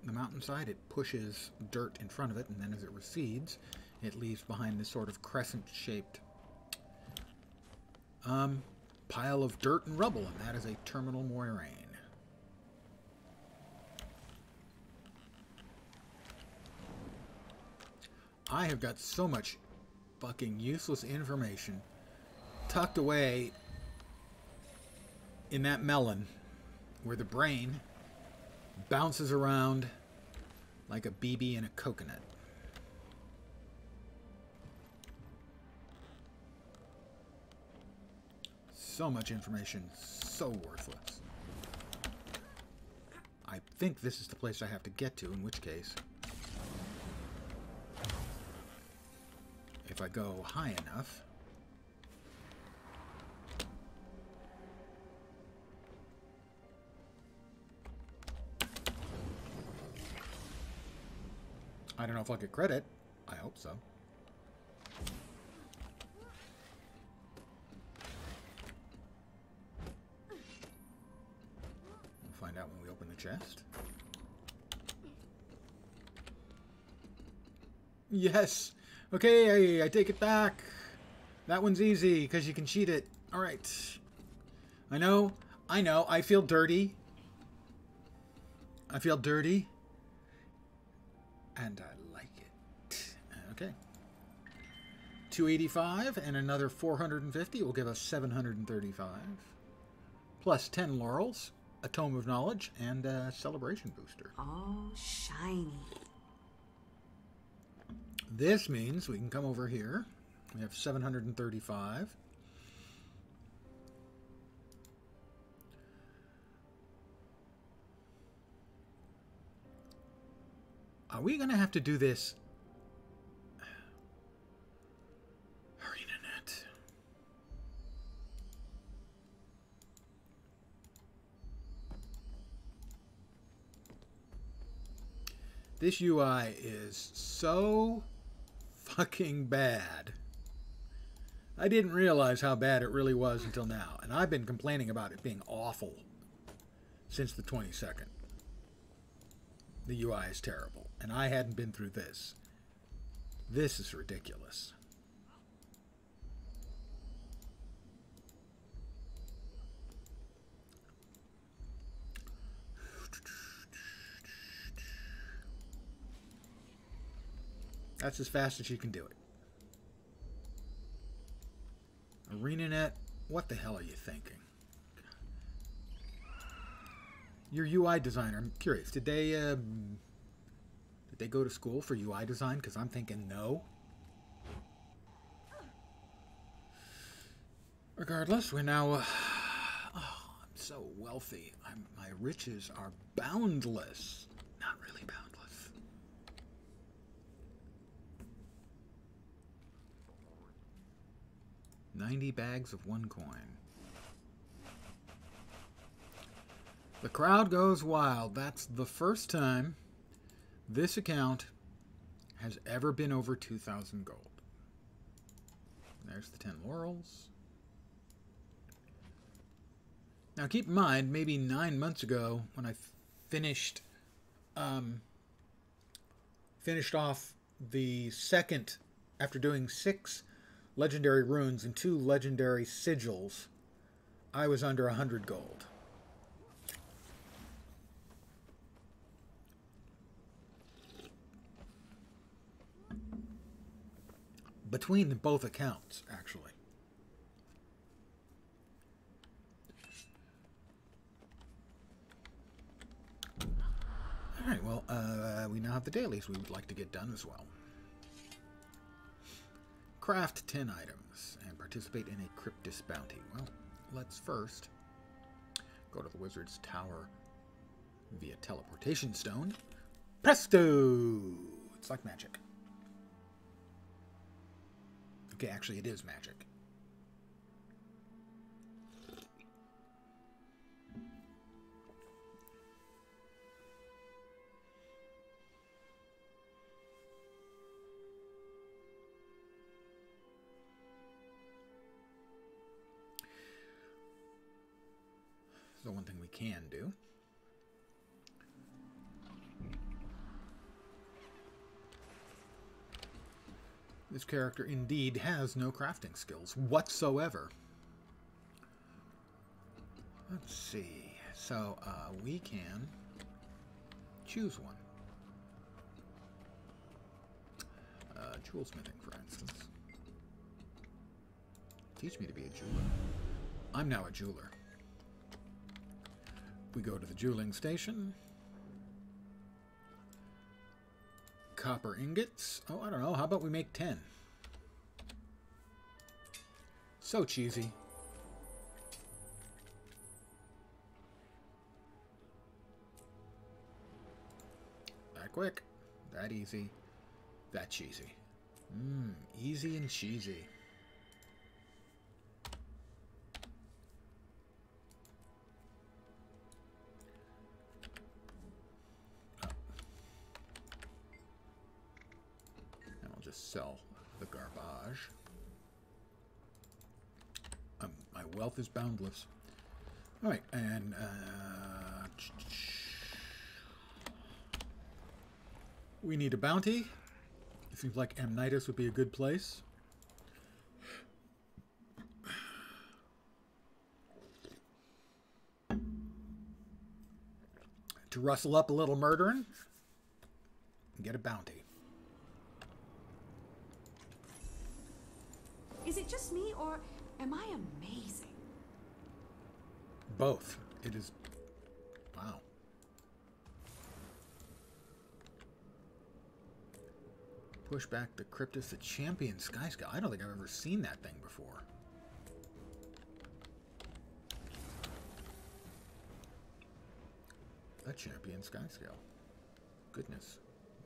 the mountainside, it pushes dirt in front of it, and then as it recedes, it leaves behind this sort of crescent-shaped pile of dirt and rubble, and that is a terminal moraine. I have got so much fucking useless information tucked away in that melon where the brain bounces around like a BB in a coconut. So much information, so worthless. I think this is the place I have to get to, in which case, if I go high enough, I don't know if I'll get credit. I hope so. We'll find out when we open the chest. Yes! Okay, I take it back. That one's easy, because you can cheat it. Alright. I know, I feel dirty. I feel dirty. And I like it. Okay. 285 and another 450 will give us 735. Plus 10 laurels, a tome of knowledge, and a celebration booster. Oh, shiny. This means we can come over here. We have 735. Are we going to have to do this? ArenaNet. This UI is so fucking bad. I didn't realize how bad it really was until now, and I've been complaining about it being awful since the 22nd. The UI is terrible, and I hadn't been through this. This is ridiculous. That's as fast as you can do it. ArenaNet, what the hell are you thinking? Your UI designer, I'm curious, did they go to school for UI design? Because I'm thinking no. Regardless, we're now, oh, I'm so wealthy. My riches are boundless. Not really boundless. 90 bags of 1 coin. The crowd goes wild. That's the first time this account has ever been over 2,000 gold. There's the 10 laurels. Now keep in mind, maybe 9 months ago, when I finished Finished off the second, after doing 6 legendary runes and 2 legendary sigils, I was under 100 gold. Between both accounts, actually. Alright, well, we now have the dailies we would like to get done as well. Craft 10 items and participate in a Cryptis bounty. Well, let's first go to the Wizard's Tower via teleportation stone. Presto! It's like magic. Okay, actually it is magic. So one thing we can do. This character indeed has no crafting skills whatsoever. Let's see. So we can choose one. Jewel smithing, for instance. Teach me to be a jeweler. I'm now a jeweler. We go to the jeweling station. Copper ingots. Oh, I don't know. How about we make 10? So cheesy. That quick. That easy. That cheesy. Easy and cheesy. Sell the garbage. My wealth is boundless. All right, and we need a bounty. It seems like Amnitus would be a good place. To rustle up a little murdering and get a bounty. Is it just me, or am I amazing? Both. It is... Wow. Push back the Cryptis, the champion Sky Scale. I don't think I've ever seen that thing before. A champion Sky Scale. Goodness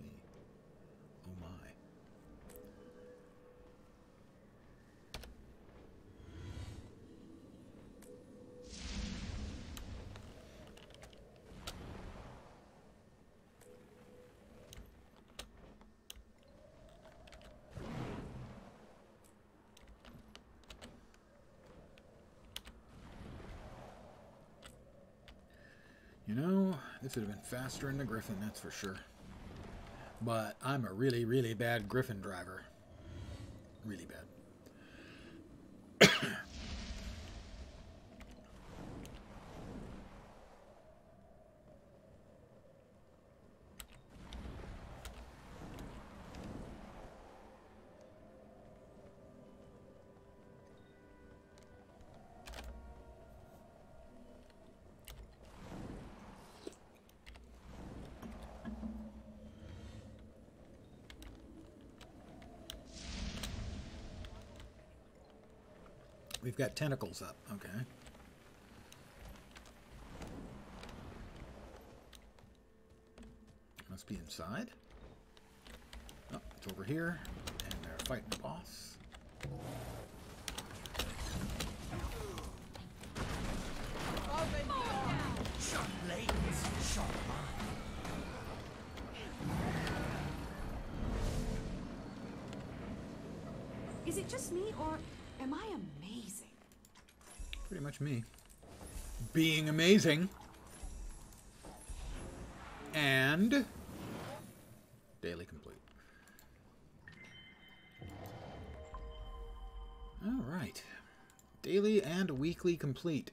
me. Oh my. You know, this would have been faster in the Griffin, that's for sure. But I'm a really, really bad Griffin driver. Really bad. We've got tentacles up, okay. Must be inside. Oh, it's over here, and they're fighting the boss. Sharp blades, sharp mind. Is it just me, or am I amazing? Pretty much me. Being amazing. And daily complete. All right. Daily and weekly complete.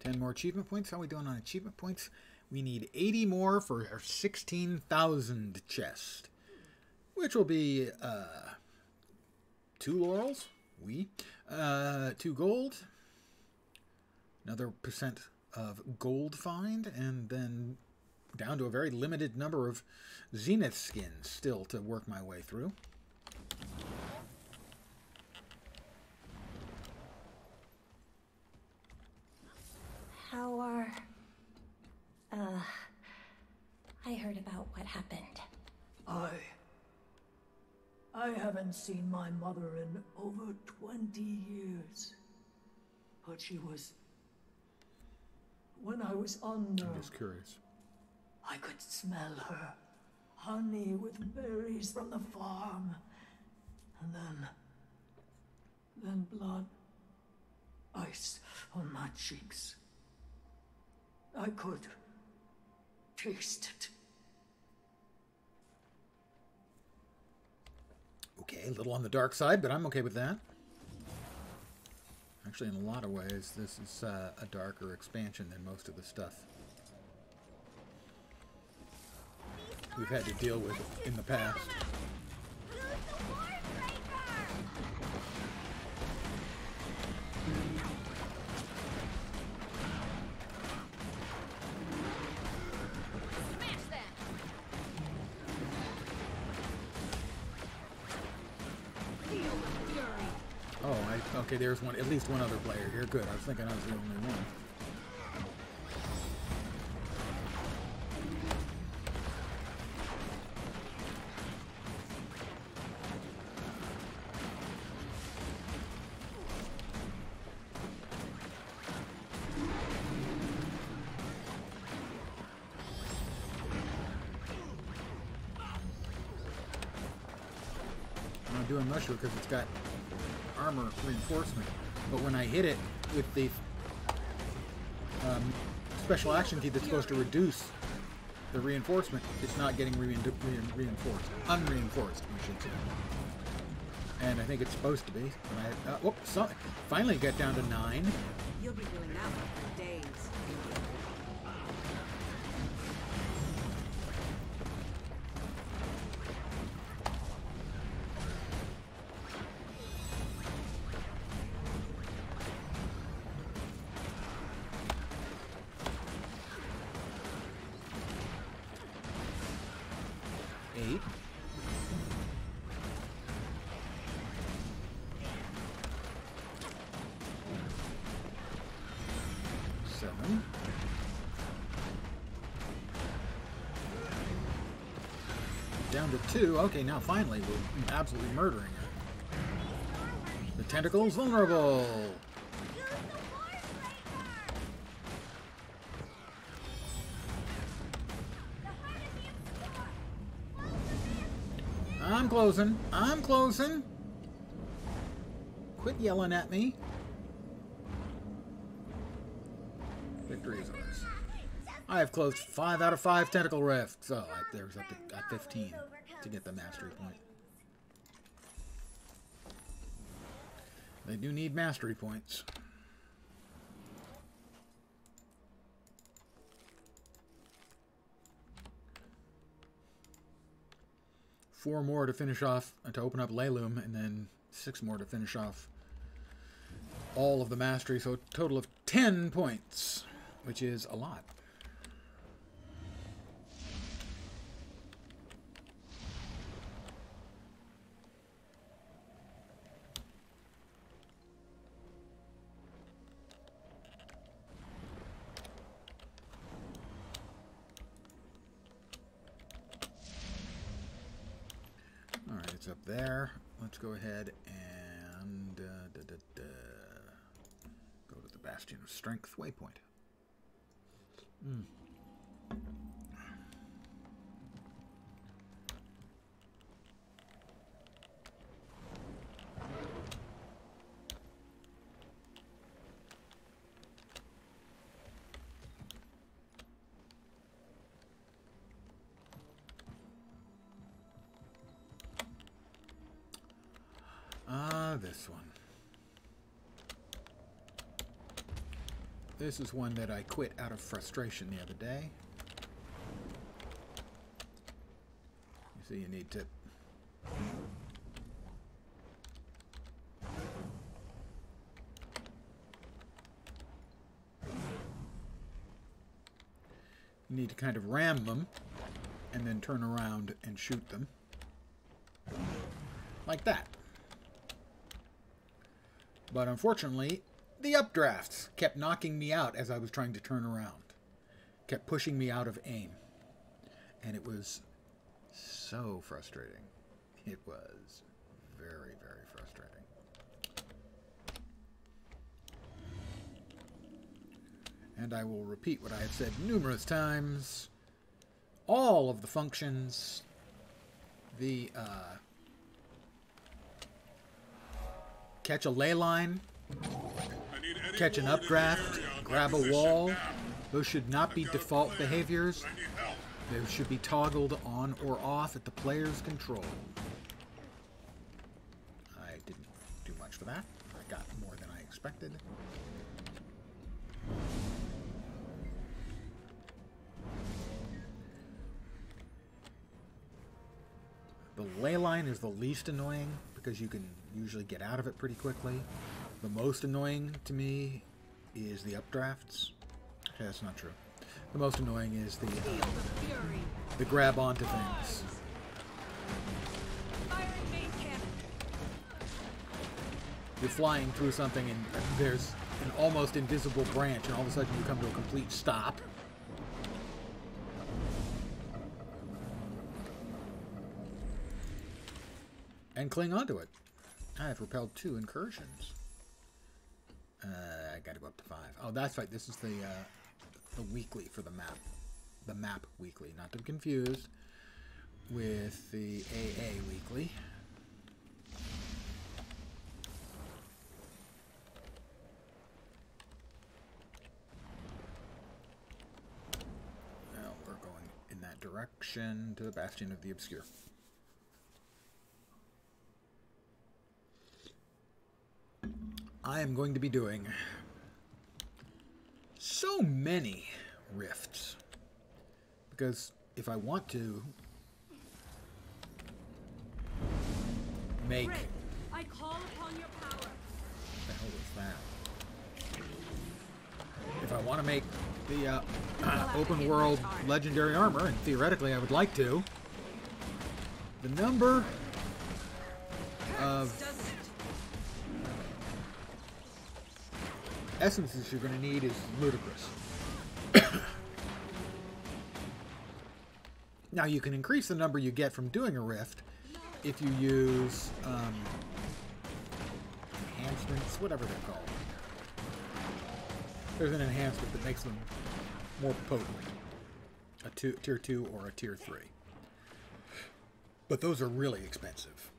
10 more achievement points. How are we doing on achievement points? We need 80 more for our 16,000 chest, which will be 2 laurels, 2 gold, another percent of gold find, and then down to a very limited number of zenith skins still to work my way through. How are... I heard about what happened. I haven't seen my mother in over 20 years. But she was... When I was under... I'm just curious. I could smell her. Honey with berries from the farm. And then blood. Ice on my cheeks. I could taste it. Okay, a little on the dark side, but I'm okay with that. Actually, in a lot of ways, this is a darker expansion than most of the stuff we've had to deal with in the past. Okay, there's one, at least one other player here. Good, I was thinking I was the only one. I'm not doing much because it's got armor reinforcement, but when I hit it with the special action key that's supposed to reduce the reinforcement, it's not getting reinforced. Unreinforced, we should say. And I think it's supposed to be. But finally got down to 9. You'll be doing that one for days. Down to 2. Okay, now finally we're absolutely murdering it. The tentacle's vulnerable. I'm closing. I'm closing. Quit yelling at me. Victory is ours. I have closed 5 out of 5 tentacle rifts. Oh, there's up to 15 to get the mastery point. They do need mastery points. Four more to finish off, to open up Leilum, and then 6 more to finish off all of the mastery. So a total of 10 points, which is a lot. Alright, it's up there. Let's go ahead and go to the Bastion of Strength waypoint. this one? This is one that I quit out of frustration the other day. You see, you need to... You need to kind of ram them and then turn around and shoot them. Like that. But unfortunately, the updrafts kept knocking me out as I was trying to turn around. Kept pushing me out of aim. And it was so frustrating. It was very, very frustrating. And I will repeat what I have said numerous times. All of the functions, the catch a ley line, catch an updraft, grab a wall, those should not be default behaviors. They should be toggled on or off at the player's control. I didn't do much for that. I got more than I expected. The ley line is the least annoying because you can usually get out of it pretty quickly. The most annoying to me is the updrafts. Okay, that's not true. The most annoying is the grab onto things. You're flying through something and there's an almost invisible branch and all of a sudden you come to a complete stop. And cling onto it. I have repelled 2 incursions. I gotta go up to 5. Oh, that's right. This is the weekly for the map. The map weekly. Not to be confused with the AA weekly. Well, we're going in that direction to the Bastion of the Obscure. I am going to be doing so many rifts because if I want to make I call upon your power. what the hell was that? If I want to make the open world legendary armor, and theoretically I would like to, the number of essences you're going to need is ludicrous. Now you can increase the number you get from doing a rift if you use enhancements, whatever they're called. There's an enhancement that makes them more potent. A tier 2 or a tier 3. But those are really expensive.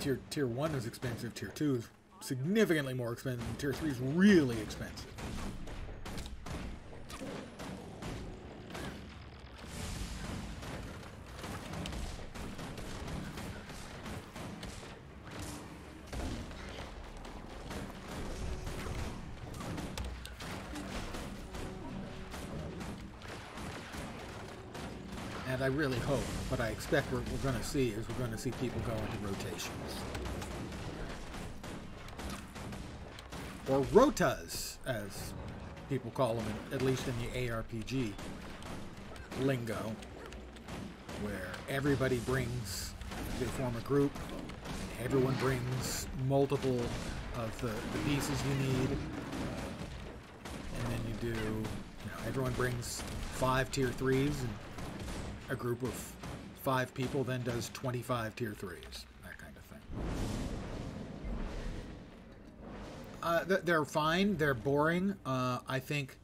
Tier 1 is expensive, tier 2 is significantly more expensive, and tier 3 is really expensive. And I really hope, what I expect we're going to see is we're going to see people go into rotations. Or rotas, as people call them, at least in the ARPG lingo, where everybody brings, they form a group, everyone brings multiple of the pieces you need, and then you do, everyone brings 5 tier 3s, and a group of 5 people then does 25 tier 3s, that kind of thing. They're fine. They're boring. I think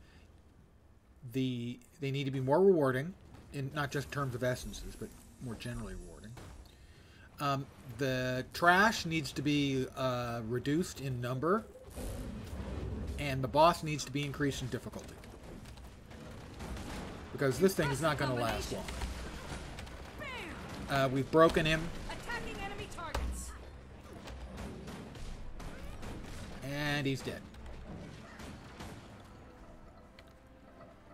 they need to be more rewarding, in not just terms of essences, but more generally rewarding. The trash needs to be reduced in number, and the boss needs to be increased in difficulty. Because this thing is not going to last long. We've broken him. Attacking enemy targets. And he's dead.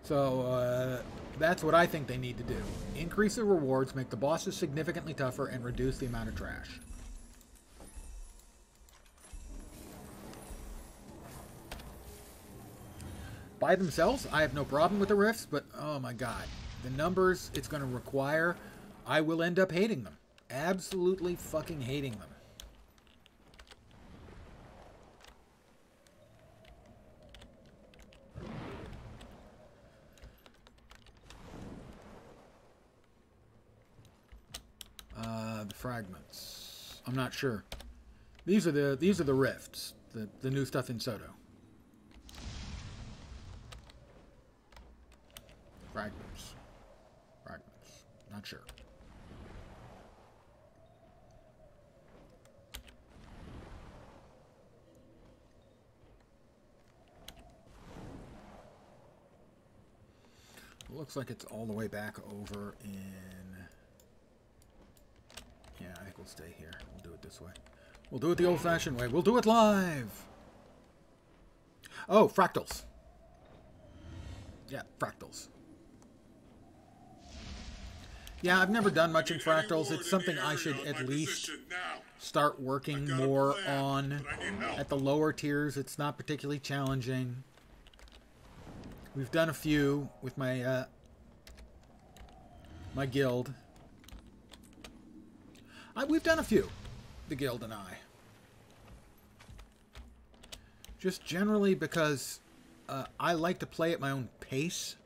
So, that's what I think they need to do. Increase the rewards, make the bosses significantly tougher, and reduce the amount of trash. By themselves, I have no problem with the rifts, but oh my god. The numbers it's going to require, I will end up hating them. Absolutely fucking hating them. The fragments. I'm not sure. These are the rifts. The new stuff in Soto. Fragments. Fragments. Not sure. It looks like it's all the way back over in... Yeah, I think we'll stay here. We'll do it this way. We'll do it the old-fashioned way. We'll do it live! Oh, fractals. Yeah, fractals. Yeah, I've never done much in fractals. It's something I should at least start working more on. At the lower tiers, it's not particularly challenging. We've done a few with my my guild. We've done a few, the guild and I. Just generally because I like to play at my own pace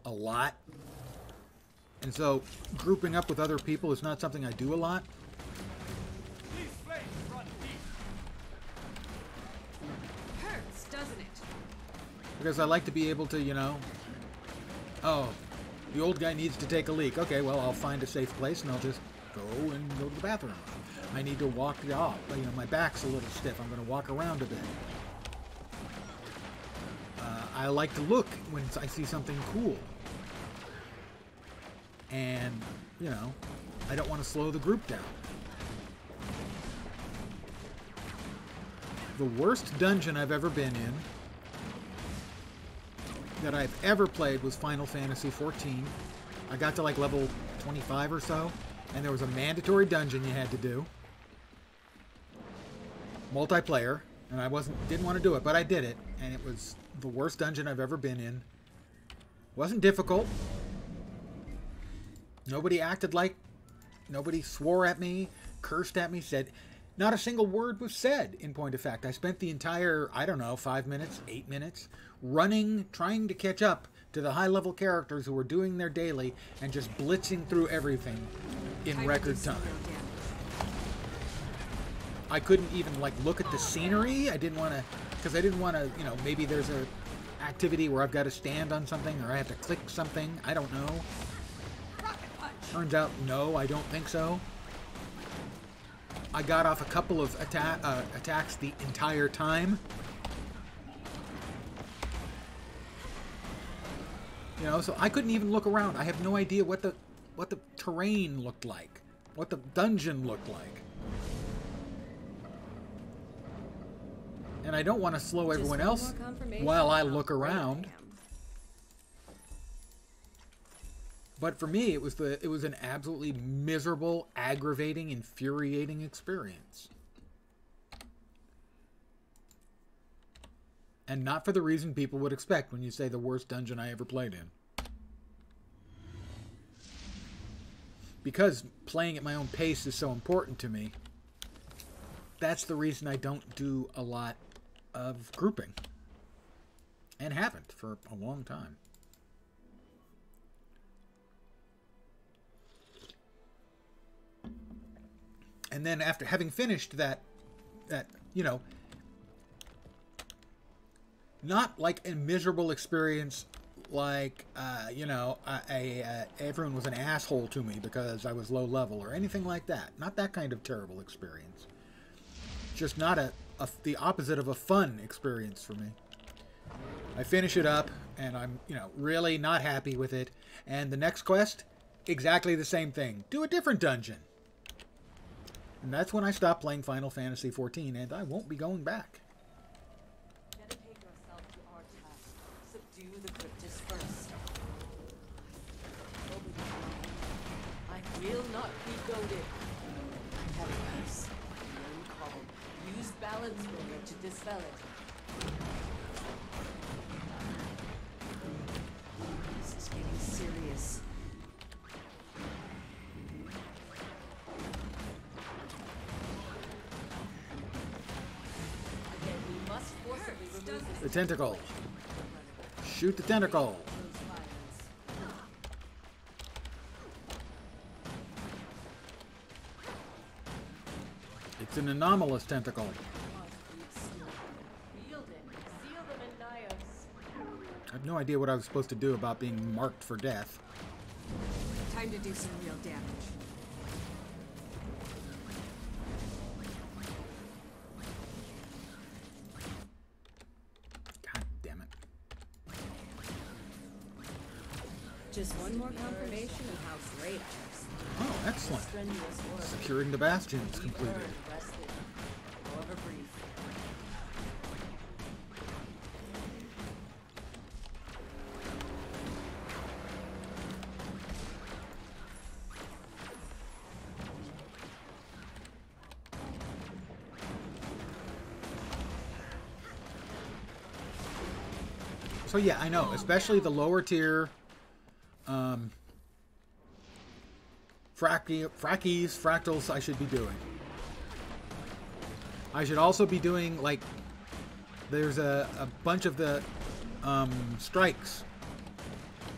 a lot. And so grouping up with other people is not something I do a lot. Hurts, doesn't it? Because I like to be able to, you know, oh, the old guy needs to take a leak. Okay, well, I'll find a safe place and I'll just go to the bathroom. I need to walk off. You know, my back's a little stiff. I'm going to walk around a bit. I like to look when I see something cool. And, you know, I don't want to slow the group down. The worst dungeon I've ever been in that I've ever played was Final Fantasy XIV. I got to like level 25 or so, and there was a mandatory dungeon you had to do. Multiplayer, and I didn't want to do it, but I did it, and it was the worst dungeon I've ever been in. Wasn't difficult. Nobody acted like, nobody swore at me, cursed at me, said, not a single word was said, in point of fact. I spent the entire, I don't know, 5 minutes, 8 minutes, running, trying to catch up to the high-level characters who were doing their daily and just blitzing through everything in record time. I couldn't even, like, look at the scenery. I didn't want to, because I didn't want to, you know, maybe there's a activity where I've got to stand on something or I have to click something. I don't know. Turns out, no, I don't think so. I got off a couple of attacks the entire time. You know, so I couldn't even look around. I have no idea what the terrain looked like, what the dungeon looked like. And I don't want to slow everyone else while I look around. But for me, it was an absolutely miserable, aggravating, infuriating experience. And not for the reason people would expect when you say the worst dungeon I ever played in. Because playing at my own pace is so important to me, that's the reason I don't do a lot of grouping. And haven't for a long time. And then after having finished that, you know, not like a miserable experience like, you know, everyone was an asshole to me because I was low level or anything like that. Not that kind of terrible experience. Just not the opposite of a fun experience for me. I finish it up and I'm, you know, really not happy with it. And the next quest, exactly the same thing. Do a different dungeon. And that's when I stopped playing Final Fantasy XIV, and I won't be going back. the cryptis first. I will not be goaded. I have a peace. One call. Use balance roller to dispel it. This is getting serious. Again, we must forcibly remove this. The tentacle. Shoot the tentacle. It's an anomalous tentacle. I have no idea what I was supposed to do about being marked for death. Time to do some real damage. God damn it. Just one more confirmation of how great I am. Oh, excellent. Strenuous work. Securing the bastions completed. Rested. However brief. So yeah, I know, especially the lower tier fractals I should be doing. I should also be doing, like, there's a bunch of the strikes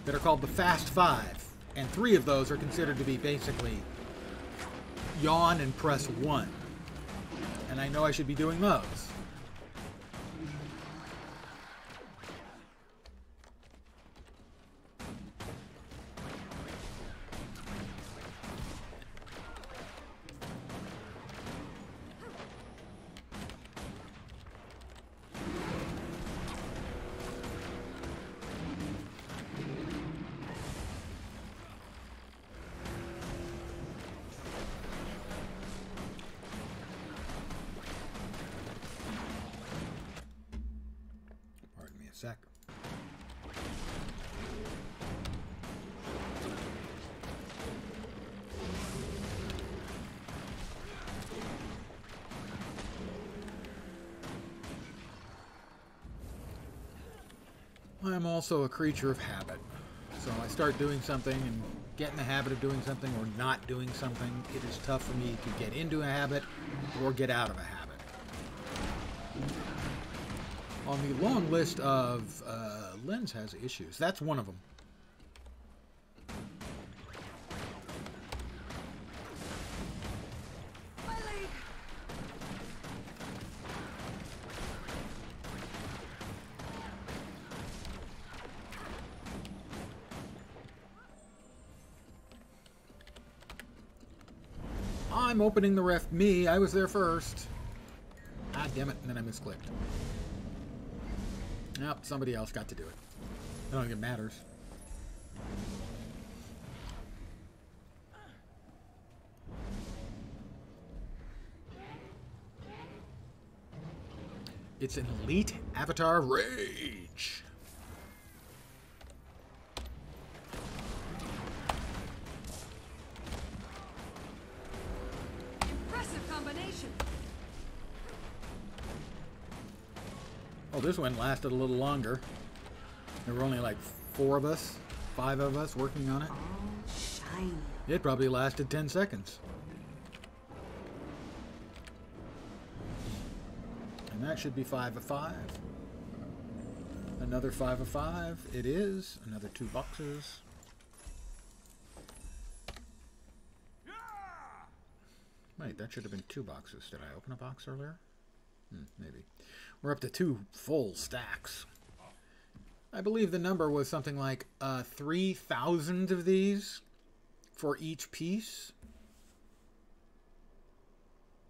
that are called the Fast Five, and 3 of those are considered to be basically yawn and press 1. And I know I should be doing those. Pardon me a sec. I'm also a creature of habit. So I start doing something and get in the habit of doing something or not doing something. It is tough for me to get into a habit or get out of a habit. On the long list of Lens has issues. That's one of them. I'm opening the ref. Me, I was there first. Ah, damn it, and then I misclicked. Nope, somebody else got to do it. I don't think it matters. It's an elite avatar rage. Impressive combination. Oh, this one lasted a little longer. There were only like 4 of us, 5 of us working on it. All shiny. It probably lasted 10 seconds. And that should be 5 of 5. Another 5 of 5. It is. Another 2 boxes. Wait, that should have been 2 boxes. Did I open a box earlier? Maybe. We're up to 2 full stacks. I believe the number was something like 3,000 of these for each piece.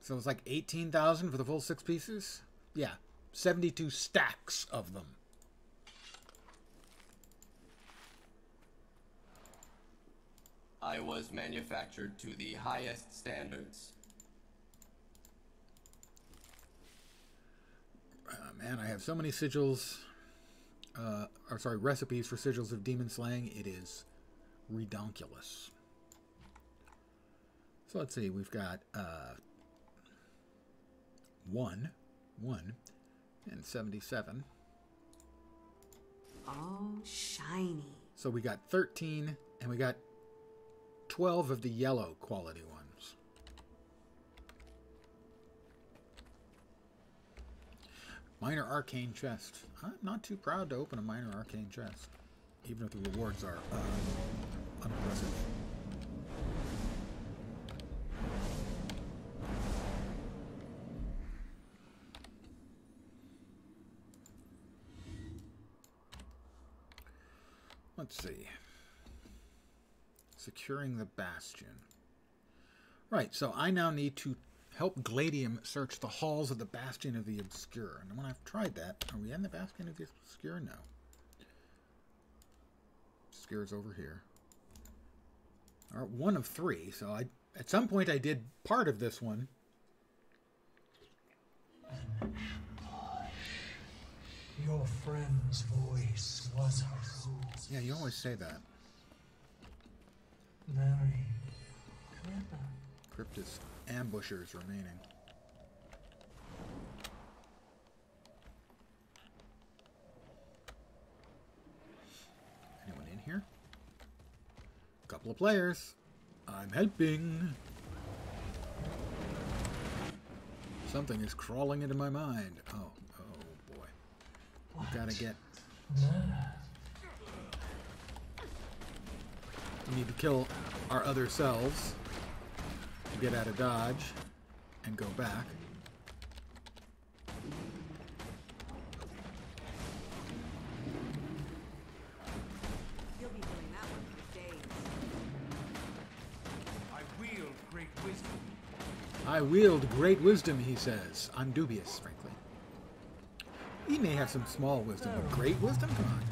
So it's like 18,000 for the full 6 pieces? Yeah, 72 stacks of them. I was manufactured to the highest standards. Man, I have so many sigils. or sorry, recipes for sigils of demon slaying, it is redonkulous. So let's see, we've got 1, and 77. Oh, shiny. So we got 13, and we got 12 of the yellow quality ones. Minor arcane chest. I'm not too proud to open a minor arcane chest, even if the rewards are unimpressive. Let's see. Securing the bastion. Right, so I now need to help Gladium search the halls of the Bastion of the Obscure. And when I've tried that, are we in the Bastion of the Obscure? No. Obscure's over here. Or 1 of 3, so at some point I did part of this one. Your friend's voice was her soul. Yeah, you always say that. Very clever. Cryptist ambushers remaining. Anyone in here? A couple of players. I'm helping. Something is crawling into my mind. Oh boy. We gotta get... We need to kill our other selves to get out of dodge and go back. You'll be doing that one for days. I wield great wisdom. I wield great wisdom, he says. I'm dubious, frankly. He may have some small wisdom, but great wisdom? Come on.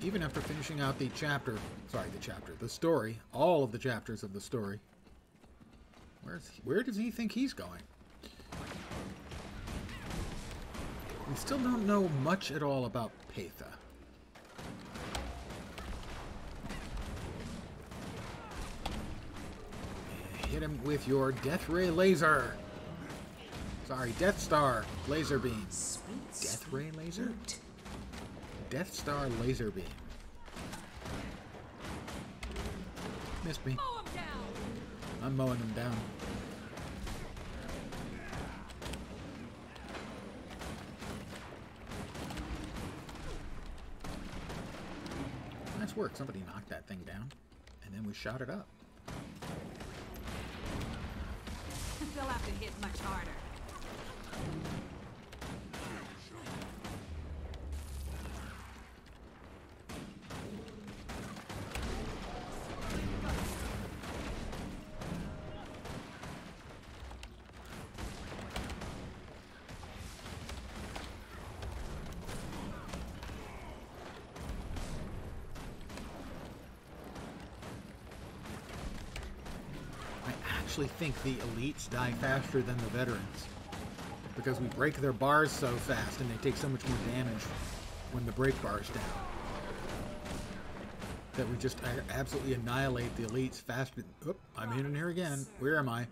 Even after finishing out the story, all of the chapters of the story, where does he think he's going? We still don't know much at all about Patha. Hit him with your Death Ray laser. Sorry, Death Star laser beam. Death Ray laser? Death Star laser beam. Missed me. Mow him down. I'm mowing him down. Nice work. Somebody knocked that thing down, and then we shot it up. They'll have to hit much harder. I actually think the elites die faster than the veterans because we break their bars so fast and they take so much more damage when the break bar's down that we just absolutely annihilate the elites faster. Oop, I'm in here again. Where am I?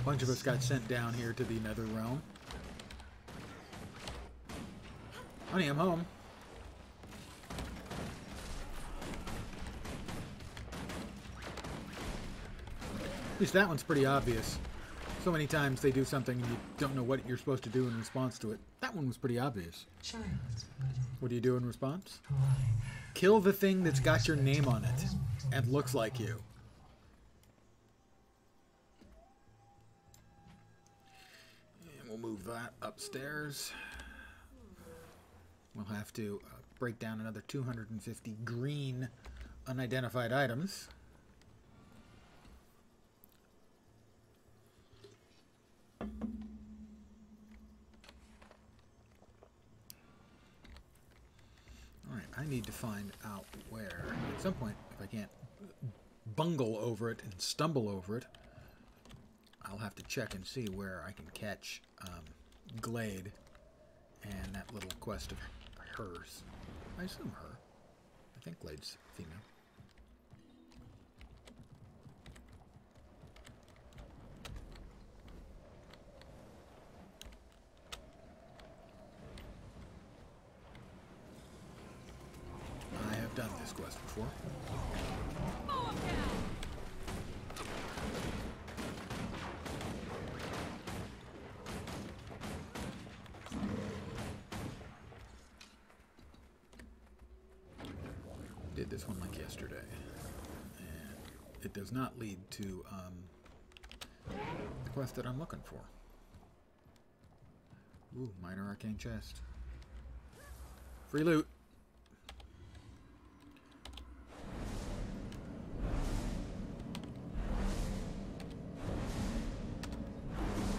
A bunch of us got sent down here to the Nether Realm. Honey, I'm home. At least that one's pretty obvious. So many times they do something and you don't know what you're supposed to do in response to it. That one was pretty obvious. What do you do in response? Kill the thing that's got your name on it and looks like you. And we'll move that upstairs. We'll have to break down another 250 green unidentified items. Alright, I need to find out where, at some point, if I can't bungle over it and stumble over it, I'll have to check and see where I can catch Glade and that little quest of hers. I assume her. I think Glade's female. I have done this quest before. Did this one like yesterday, and it does not lead to the quest that I'm looking for. Ooh, minor arcane chest. Free loot.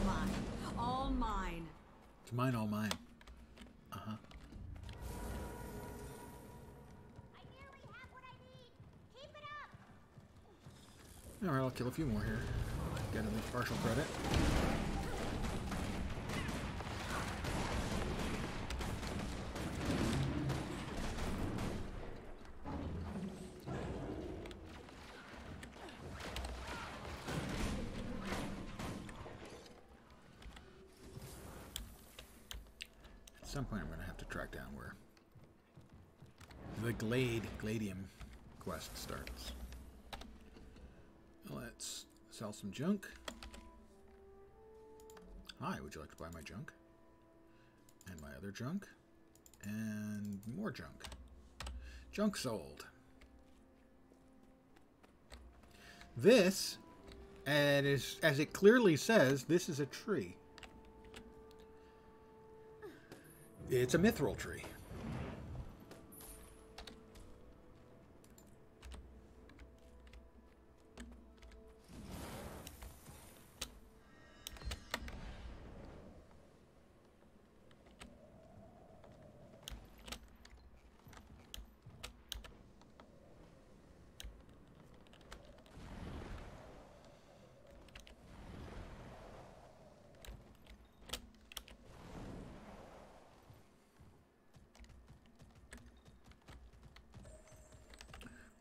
Mine. All mine. It's mine, all mine. Uh-huh. Alright, I'll kill a few more here. Get at least partial credit. At some point I'm going to have to track down where the Gladium quest starts. Let's sell some junk. Hi, would you like to buy my junk? And my other junk? And more junk. Junk sold. This, and as it clearly says, this is a tree. It's a mithril tree.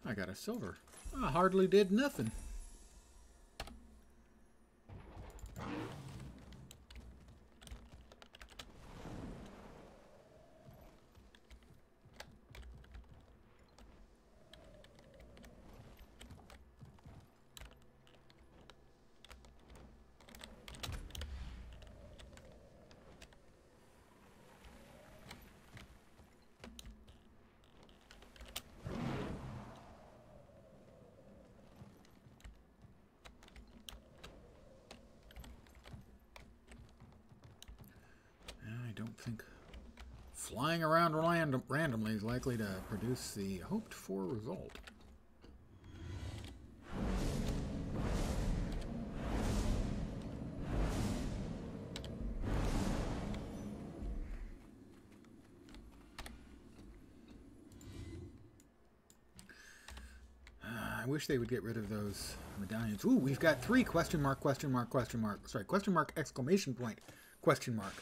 I got a silver. I hardly did nothing. I don't think flying around randomly is likely to produce the hoped-for result. I wish they would get rid of those medallions. Ooh, we've got 3 question mark, question mark, question mark. Sorry, question mark, exclamation point, question mark.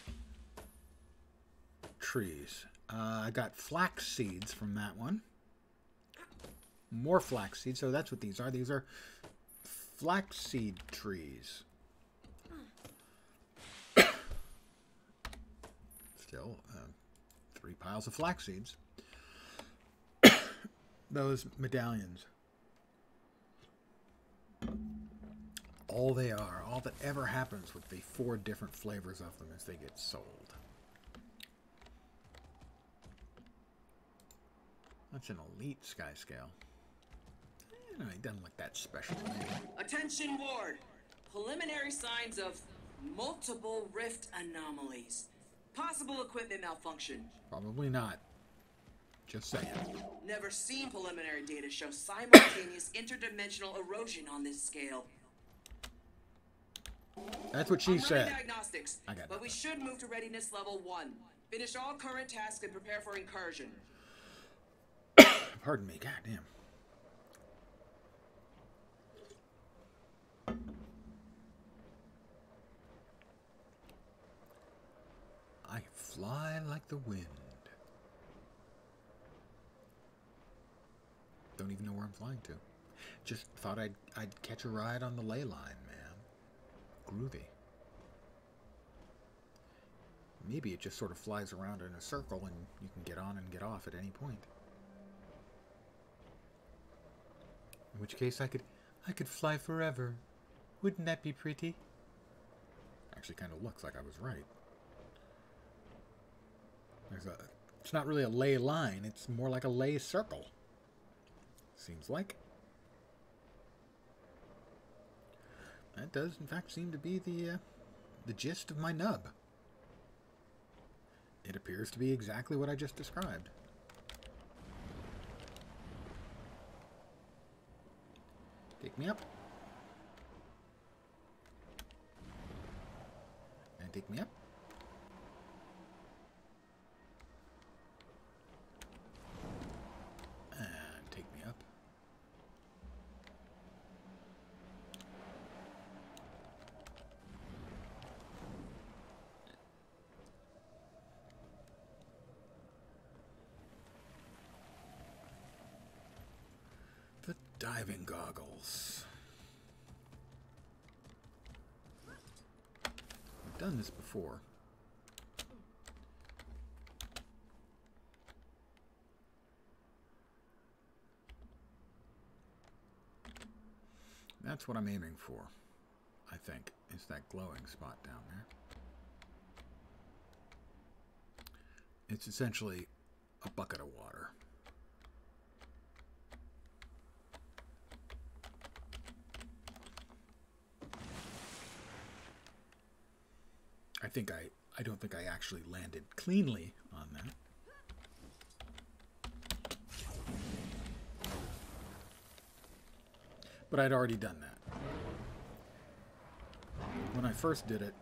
Trees. I got flax seeds from that one. More flax seeds. So that's what these are. These are flaxseed trees. Still, 3 piles of flax seeds. Those medallions. All they are, all that ever happens with the 4 different flavors of them is they get sold. That's an elite sky scale. You know, he doesn't look that special to me. Attention ward! Preliminary signs of multiple rift anomalies. Possible equipment malfunction. Probably not. Just saying. Never seen preliminary data show simultaneous interdimensional erosion on this scale. That's what she said. Diagnostics, I got but we should move to readiness level 1. Finish all current tasks and prepare for incursion. Pardon me, goddamn. I fly like the wind. Don't even know where I'm flying to. Just thought I'd catch a ride on the ley line, man. Groovy. Maybe it just sort of flies around in a circle and you can get on and get off at any point. In which case I could fly forever. Wouldn't that be pretty? Actually kind of looks like I was right. It's not really a ley line, it's more like a ley circle. Seems like. That does, in fact, seem to be the gist of my nub. It appears to be exactly what I just described. Take me up. And take me up. And take me up. The diving goggles. I've done this before. That's what I'm aiming for, I think, is that glowing spot down there. It's essentially a bucket of water. I don't think I actually landed cleanly on that. But I'd already done that. When I first did it,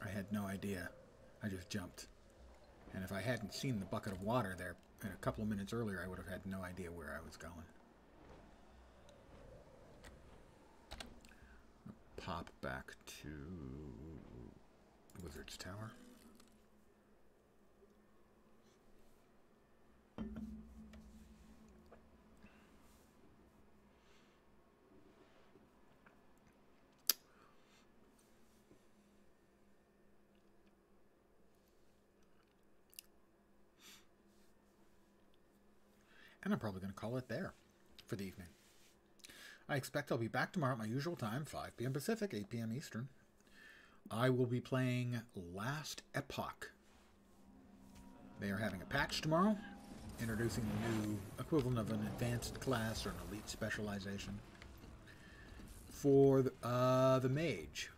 I had no idea. I just jumped. And if I hadn't seen the bucket of water there a couple of minutes earlier, I would have had no idea where I was going. Pop back to Wizard's Tower. And I'm probably going to call it there for the evening. I expect I'll be back tomorrow at my usual time, 5 p.m. Pacific, 8 p.m. Eastern. I will be playing Last Epoch. They are having a patch tomorrow, introducing the new equivalent of an advanced class or an elite specialization for the mage.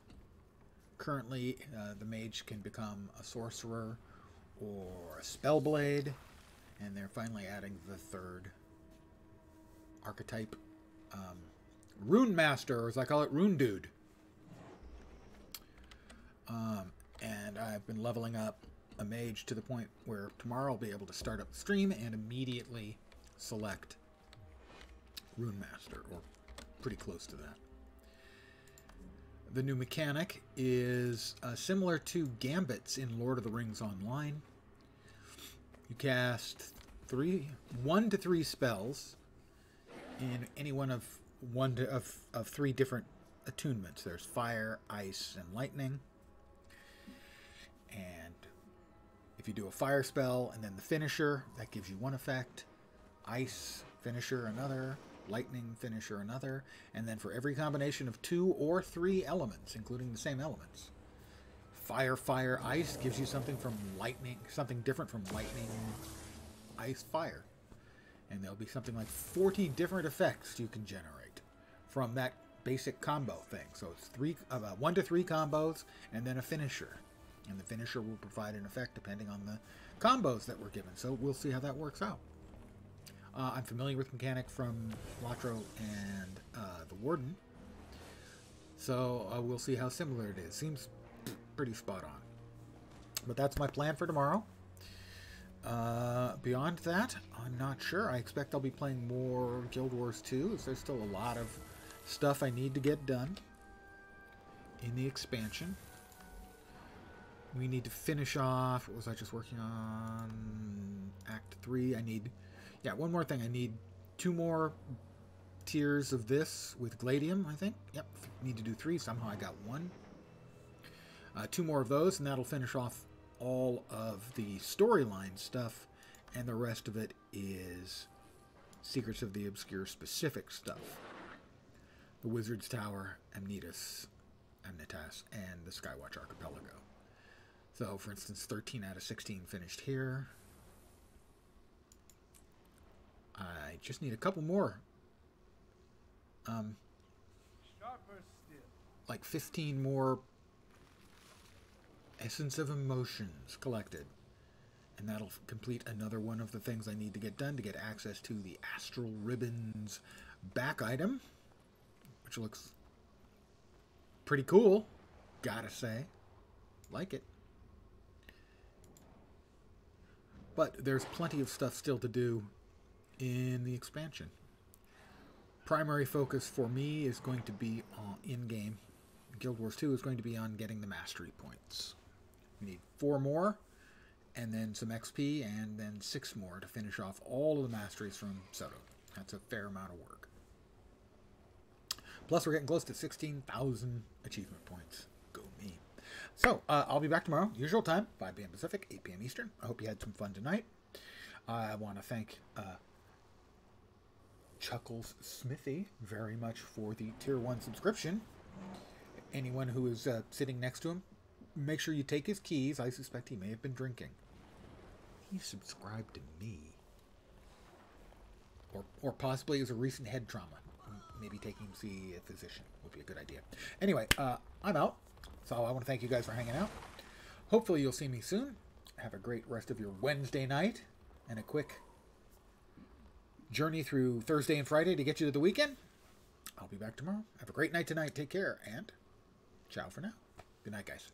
Currently, the mage can become a sorcerer or a spellblade, and they're finally adding the third archetype, Rune Master, or as I call it, Rune Dude. And I've been leveling up a mage to the point where tomorrow I'll be able to start up the stream and immediately select Rune Master, or pretty close to that. The new mechanic is similar to Gambits in Lord of the Rings Online. You cast 1 to 3 spells in any one of 3 different attunements. There's fire, ice, and lightning. And if you do a fire spell and then the finisher, that gives you one effect. Ice finisher another, lightning finisher another, and then for every combination of 2 or 3 elements, including the same elements. Fire, fire, ice gives you something from lightning, something different from lightning, ice, fire. And there'll be something like 40 different effects you can generate from that basic combo thing. So it's 1 to 3 combos and then a finisher. And the finisher will provide an effect depending on the combos that were given. So we'll see how that works out. I'm familiar with mechanic from Latro and the Warden. So we'll see how similar it is. Seems pretty spot on. But that's my plan for tomorrow. Beyond that, I'm not sure. I expect I'll be playing more Guild Wars 2, as there's still a lot of stuff I need to get done in the expansion. We need to finish off... What was I just working on? Act 3. I need... Yeah, one more thing. I need 2 more tiers of this with Gladium, I think. Yep, need to do 3. Somehow I got 1. 2 more of those, and that'll finish off all of the storyline stuff, and the rest of it is Secrets of the Obscure specific stuff. The Wizard's Tower, Amnitas, and the Skywatch Archipelago. So, for instance, 13 out of 16 finished here. I just need a couple more. Like 15 more Essence of Emotions collected. And that'll complete another one of the things I need to get done to get access to the Astral Ribbons back item, which looks pretty cool, gotta say. Like it. But there's plenty of stuff still to do in the expansion. Primary focus for me is going to be on in-game. Guild Wars 2 is going to be on getting the mastery points. We need 4 more, and then some XP, and then 6 more to finish off all of the masteries from Soto. That's a fair amount of work. Plus, we're getting close to 16,000 achievement points. Go me. So, I'll be back tomorrow, usual time, 5 p.m. Pacific, 8 p.m. Eastern. I hope you had some fun tonight. I want to thank Chuckles Smithy very much for the Tier 1 subscription. Anyone who is sitting next to him, make sure you take his keys. I suspect he may have been drinking. He subscribed to me. Or possibly as a recent head trauma. Maybe taking him to see a physician would be a good idea. Anyway, I'm out. So I want to thank you guys for hanging out. Hopefully you'll see me soon. Have a great rest of your Wednesday night. And a quick journey through Thursday and Friday to get you to the weekend. I'll be back tomorrow. Have a great night tonight. Take care. And ciao for now. Good night, guys.